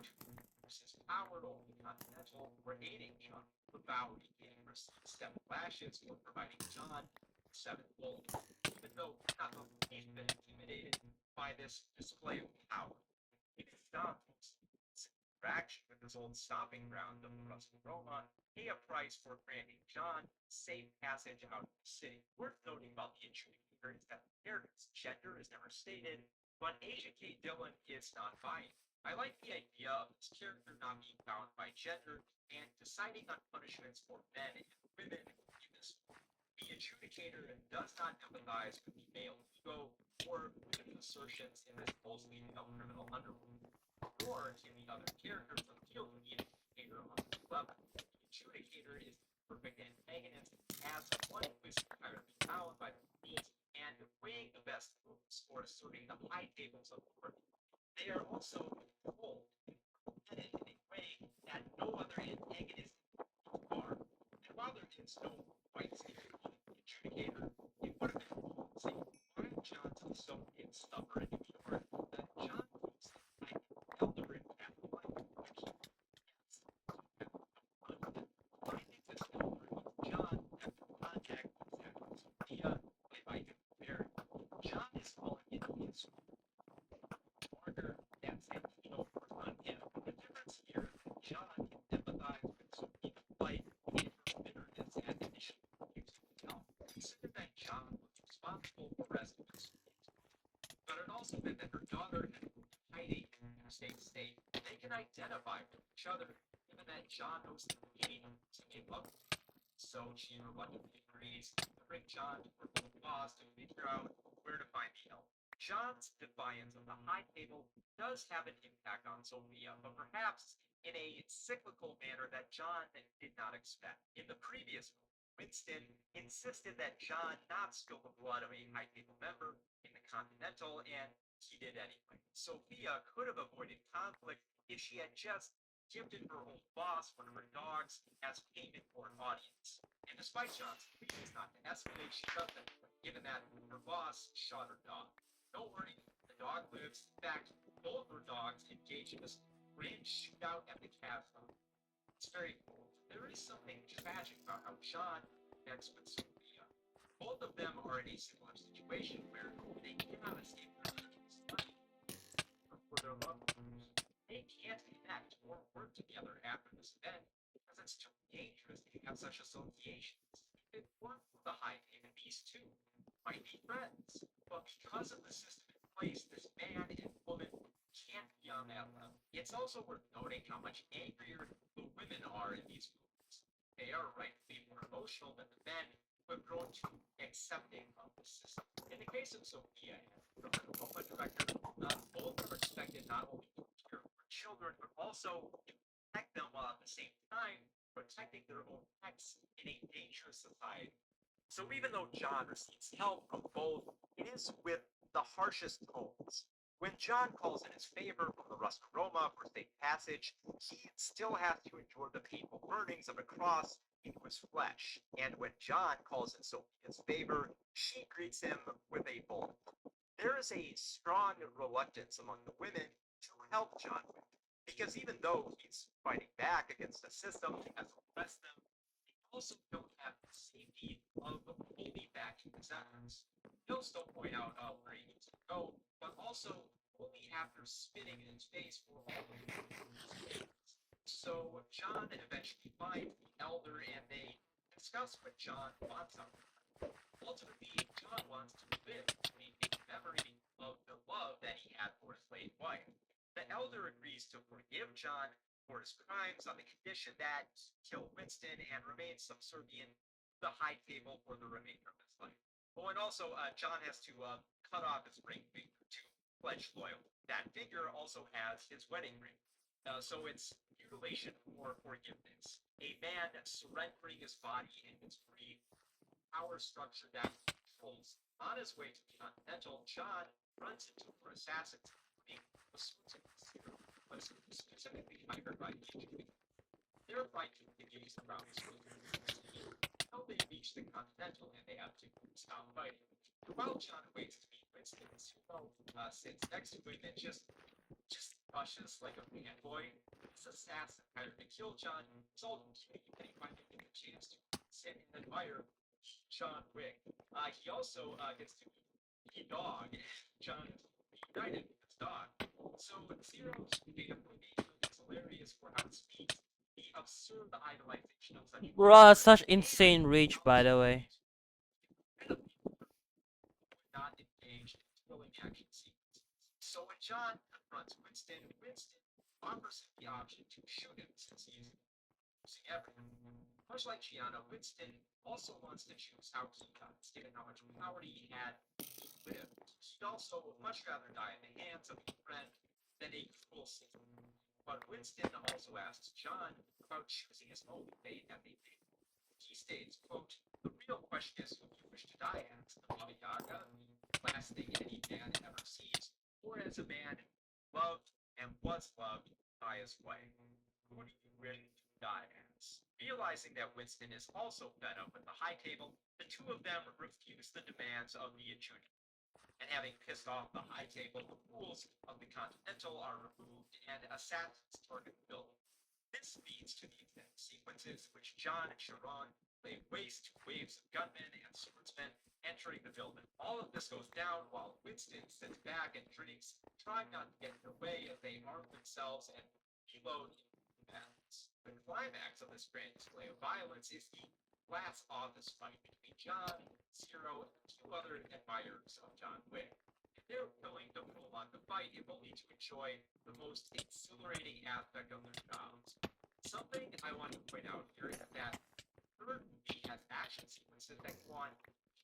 his power over the Continental for aiding John Bowery getting received 7 lashes for providing John 7 bullets, even though not he's been intimidated by this display of power. It is Dante's interaction with his old stomping ground of Rusty Roma pay a price for granting John safe passage out of the city. Worth noting about the adjudicator is that the character's gender is never stated, but Asia K. Dillon is not buying. I like the idea of this character not being bound by gender and deciding on punishments for men and women in this world. The adjudicator does not empathize with the male ego or women's assertions in this mostly male criminal underworld. Nor can the other characters appeal to the adjudicator on this level. The adjudicator is the perfect antagonist as one who is entirely bound by the rules and weighing the best moves for asserting the high tables of authority. They are also cold and in a way that no other antagonist are. And while there is no quite secret adjudicator, it would have been cool to see why John is so stubborn and ignored that John thinks I can elder it at the life which he gets. Finding this elder with John after contact with Sophia, played by Jim Barry. John is calling it his partner that Santino on him. The difference here is that John can empathize with Sophie's plight and her bitterness at initially refusing to help. Consider that John was responsible for rescuing Sophie, but it also meant that her daughter had moved to hiding in a safe state. They can identify with each other, given that John knows the pain to give up. So she reluctantly agrees to bring John to her boss to figure out where to find the elder. John's defiance of the high table does have an impact on Sophia, but perhaps in a cyclical manner that John did not expect. In the previous book, Winston insisted that John not spill the blood of a high table member in the Continental, and he did anyway. Sophia could have avoided conflict if she had just gifted her old boss one of her dogs as payment for an audience. And despite John's pleas not to escalate, she doesn't, given that her boss shot her dog. Don't worry, the dog lives. In fact, both her dogs engage in this grand shootout at the cabin. It's very cool. There is something tragic about how John connects with Sophia. Both of them are in a similar situation where they cannot escape their religious life for their loved ones. They can't connect or work together after this event because it's too dangerous to have such associations. If it weren't for the high payment, these two might be friends. But because of the system in place, this man and woman can't be on that level. It's also worth noting how much angrier the women are in these movies. They are rightfully more emotional than the men who have grown too accepting of the system. In the case of Sophia and the Oprah director, both are expected not only to care for children, but also to protect them while at the same time protecting their own pets in a dangerous society. So even though John receives help from both, it is with the harshest tones. When John calls in his favor from the rust aroma for safe passage, he still has to endure the painful burnings of a cross into his flesh. And when John calls in Sophia's favor, she greets him with a bullet. There is a strong reluctance among the women to help John Wick, because even though he's fighting back against a system that has oppressed them, they also don't have the safety of fully backing his efforts. They'll still point out where he needs to go, but also only after spitting in his face for all of the So John eventually finds the elder and they discuss what John wants out of him. Ultimately, John wants to live to maintain memory of the love that he had for his late wife. The elder agrees to forgive John for his crimes on the condition that he kill Winston and remain subservient to the high table for the remainder of his life. Oh, and also, John has to cut off his ring finger to pledge loyalty. That figure also has his wedding ring. So it's mutilation for forgiveness. A man surrendering his body and his free power structure that controls. On his way to the Continental, John runs into four assassins, including the sorts of zero, but specifically hired by the their fight continues around this until they reach the Continental and they have to stop fighting. While John waits to meet Winston, Zero sits next to him and just rushes like a fanboy. This assassin hired to kill John is all complete and he finally gets a chance to sit and admire John Wick. He also gets to meet a dog. John is reunited with his dog. So Zero's data formation is hilarious for how it speaks the absurd idolization of such Bruh, such and insane reach, by the way. not engaged in thrilling action sequences. So when John confronts Winston, Winston offers him the option to shoot him since he's losing everything. Much like Gianna, Winston also wants to choose how he dies, given how much power he had to live. He'd also much rather die in the hands of a friend than a cruel system. But Winston also asks John about choosing his own fate at the end. He states, quote, the real question is who you wish to die as, the Baba Yaga, the last thing any man ever sees, or as a man who loved and was loved by his wife. Who do you wish to die as? Realizing that Winston is also fed up with the high table, the two of them refuse the demands of the adjutant. And having pissed off the high table, the rules of the Continental are removed and assassins target the building. This leads to the event sequences in which John and Sharon lay waste to waves of gunmen and swordsmen entering the building. All of this goes down while Winston sits back and drinks, trying not to get in the way as they arm themselves and reload into battles. The climax of this grand display of violence is the last office fight between John, Zero, and two other admirers of John Wick. They're willing to prolong the fight if only to enjoy the most exhilarating aspect of their jobs. Something I want to point out here is that the third movie has action sequences that go on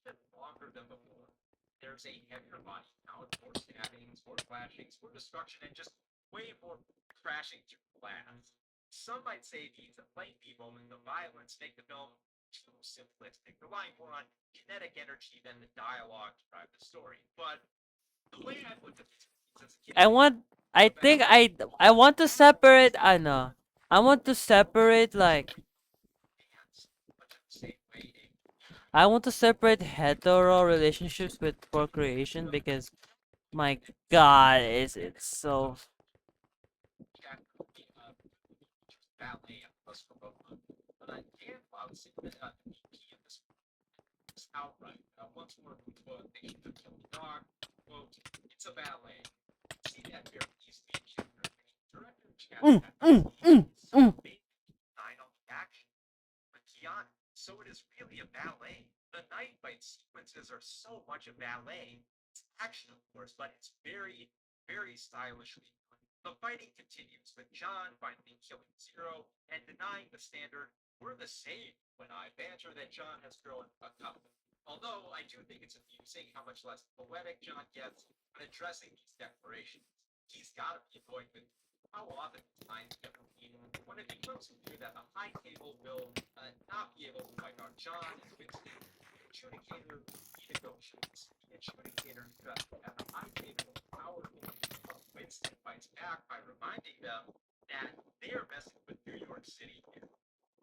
even longer than before. there's a heavier body count, more stabbings, more flashings, more destruction, and just way more crashing through glass. Some might say these lengthy moments of violence make the film too simplistic, relying more on kinetic energy than the dialogue to drive the story. But the way I've looked at these movies as a kid, I want. I the think ballet I want to separate. I know. I want to separate like dance, much in the same way I want to separate hetero relationships with procreation because my God, is it so? ballet and plus for both and obviously the key of this outright. Once more, quote, they should have killed the dog. Quote, it's a ballet. See that very easily in director Chad Mm, mm, mm, so mm. big final action. But beyond, so it is really a ballet. The night fight sequences are so much a ballet. It's action, of course, but it's very, very stylishly done. The fighting continues, with John finally killing Zero and denying the standard, we're the same, when I banter that John has grown a couple. Although I do think it's amusing how much less poetic John gets when addressing these declarations. He's got to be annoyed with how often times get repeated when it becomes clear that the high table will not be able to wipe out John and Winston. The adjudicator renegotiates. The adjudicator at the high table power of Winston fights back by reminding them that they are messing with New York City here.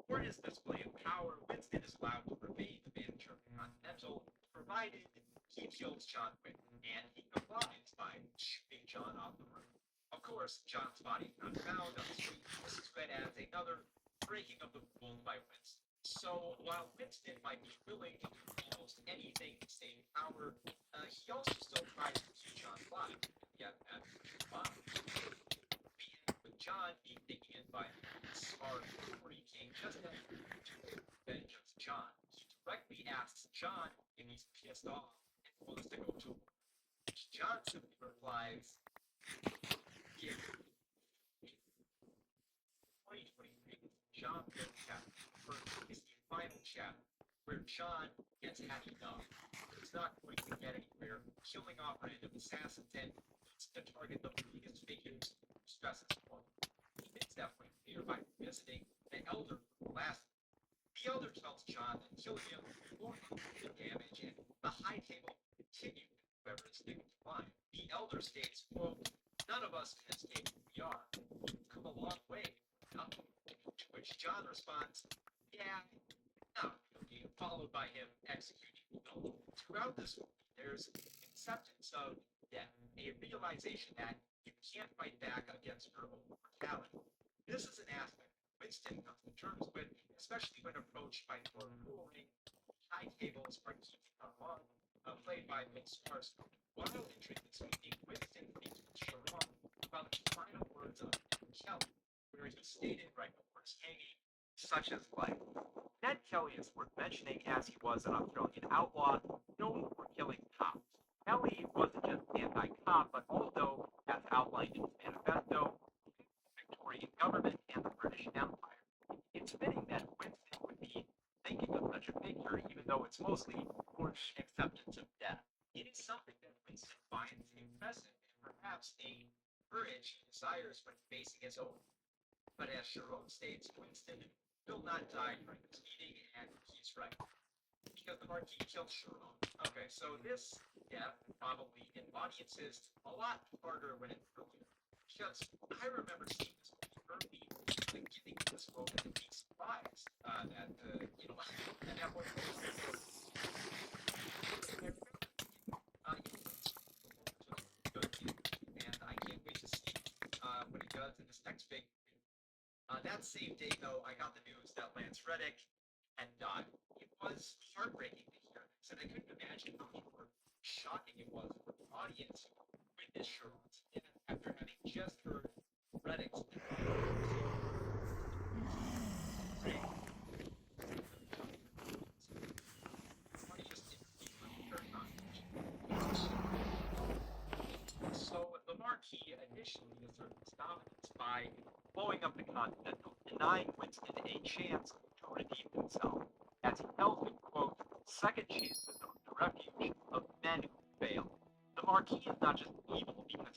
For his display of power, Winston is allowed to remain the manager of the Continental, provided he kills John Wick, and he complies by shooting John off the roof. Of course, John's body is not found on the street. This is read as another breaking of the rules by Winston. So while Winston might be willing to do almost anything to stay in power, he also still tries to keep John alive. Yet that with John being taken in by the smart Free King just as to revenge of John. He directly asks John if he's pissed off and wants to go to war. John simply replies, yeah. 2023, John Wick chapter. First is the final chapter where John gets had enough. He's not going to get anywhere, killing off random assassins and needs to target the biggest figures who stresses for him. He makes that point clear by visiting the elder last. The elder tells John that killing him won't do the damage, and the high table will continue with whoever is sticking to line. The elder states, quote, none of us can escape who we are. We've come a long way. Nothing. To which John responds, yeah, no, followed by him executing the elder. Throughout this movie, there's acceptance of death, a realization that you can't fight back against your own mortality. This is an aspect Winston comes to terms with, especially when approached by Lord ruling high tables are keeping on, played by Mick Stars. While entering this meeting, Winston speaks with Sharon about the final words of Kelly, where he stated right before his hanging, such as life. Ned Kelly is worth mentioning as he was an Australian outlaw known for killing cops. Kelly wasn't just anti-cop, but also, as outlined in his manifesto, Victorian government and the British Empire. It's fitting that Winston would be thinking of such a figure, even though it's mostly for acceptance of death. It is something that Winston finds impressive and perhaps a courage he desires when facing his own. But as Sharon states, Winston will not die during this meeting, and he's right. Because the Marquis killed Sharon. Okay, so this death probably in audiences a lot harder when it's earlier. Because I remember seeing this movie early, like getting this moment and being surprised that at that point, and I can't wait to see what he does in his next big. That same day, though, I got the news that Lance Reddick had died. It was heartbreaking to hear this, and I couldn't imagine how shocking it was for the audience who witnessed Sharon's death after having just heard Reddick's So the Marquis initially asserted his dominance by blowing up the Continental, denying Winston a chance to redeem himself, as he held him, quote, second chances are the refuge of men who fail. Marquis is not just evil because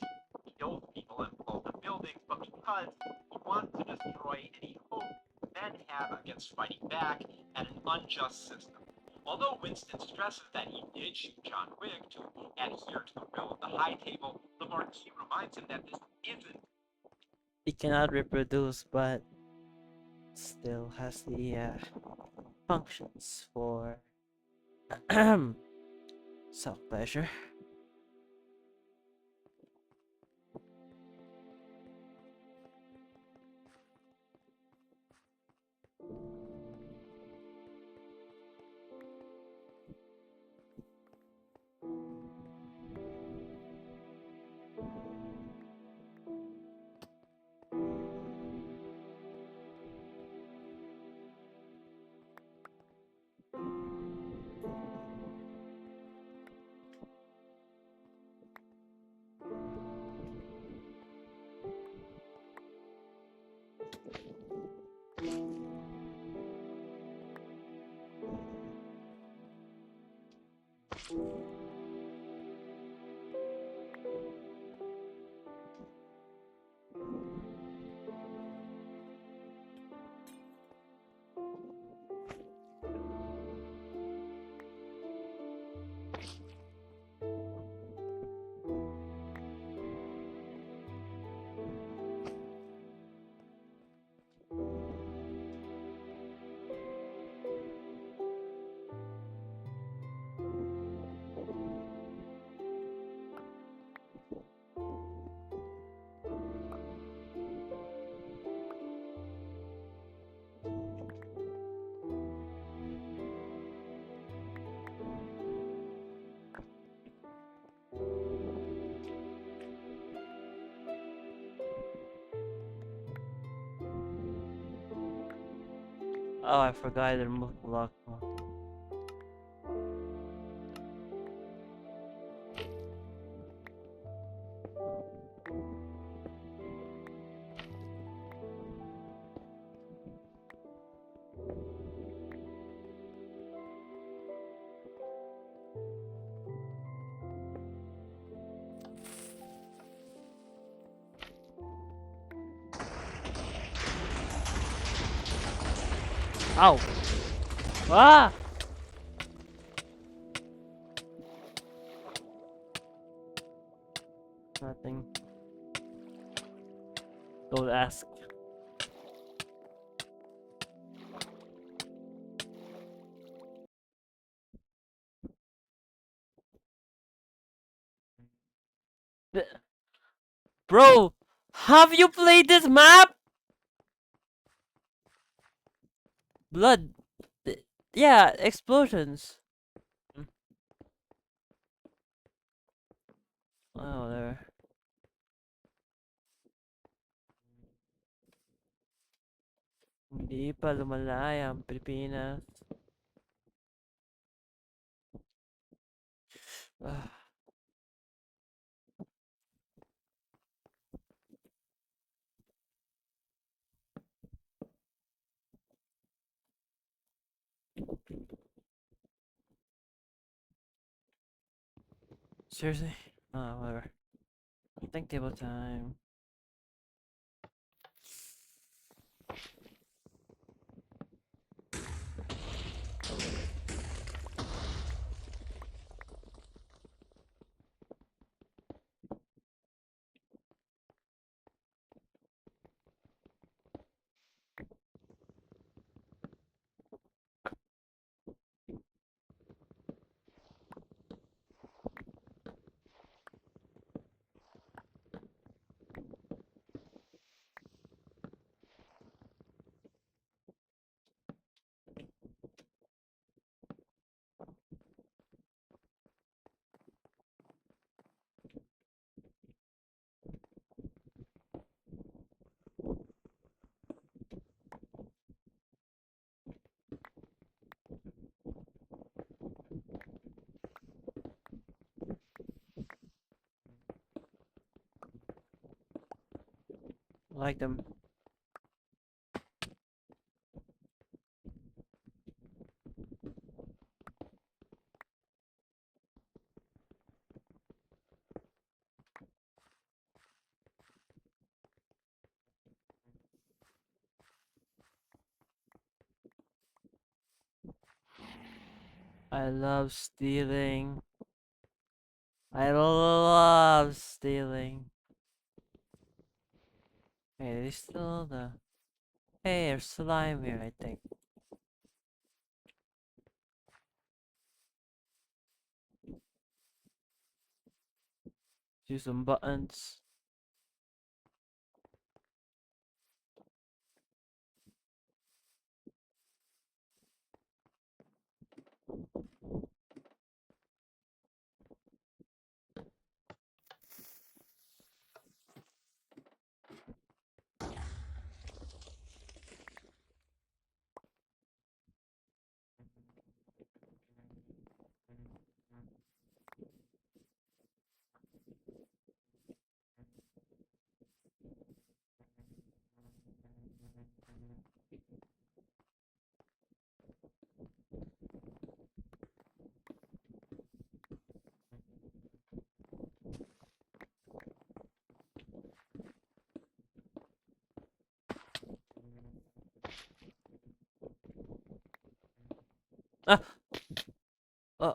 he kills people and blows up buildings, but because he wants to destroy any hope men have against fighting back at an unjust system. Although Winston stresses that he did shoot John Wick to adhere to the will of the High Table, the Marquis reminds him that this isn't. He cannot reproduce, but still has the functions for self-pleasure. Oh, I forgot to remove the lock. Ow! Ah! Nothing. Don't ask. Bro, have you played this map? Blood. Yeah, explosions. Oh, there. Hindi pa lumalaya ang Pilipinas. Ah. Seriously? Oh, whatever. Think table time. Like them. I love stealing. I love stealing. Hey, there's still the. Hey, there's slime here, I think. Do some buttons. Ah! Uh.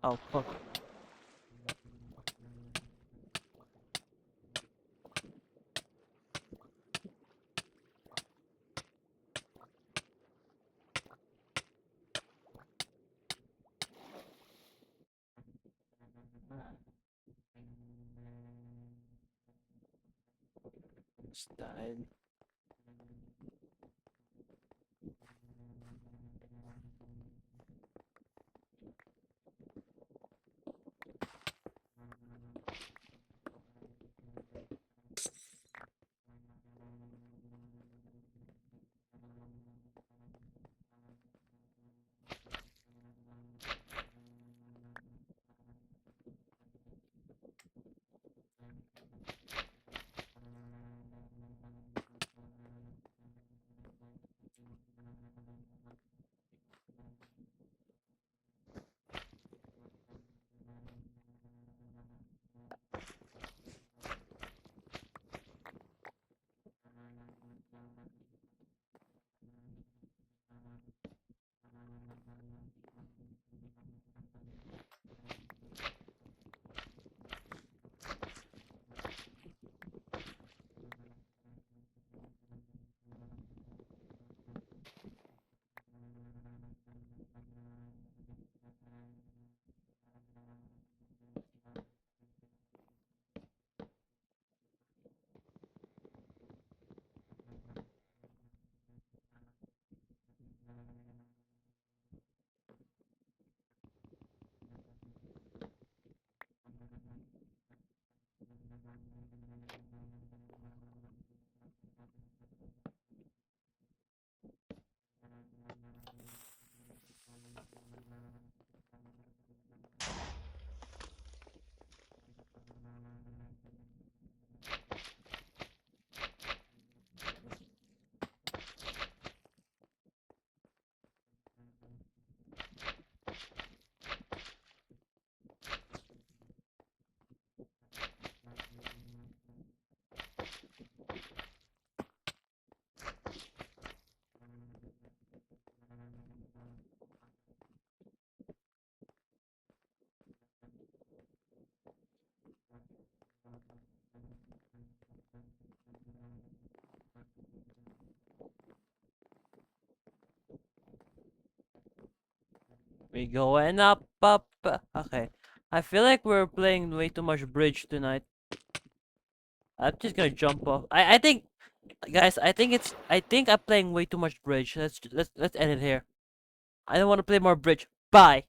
Oh, fuck. Just died. We going up, up. Okay. I feel like we're playing way too much bridge tonight. I'm just gonna jump off. I think, guys. I think I'm playing way too much bridge. Let's end it here. I don't want to play more bridge. Bye.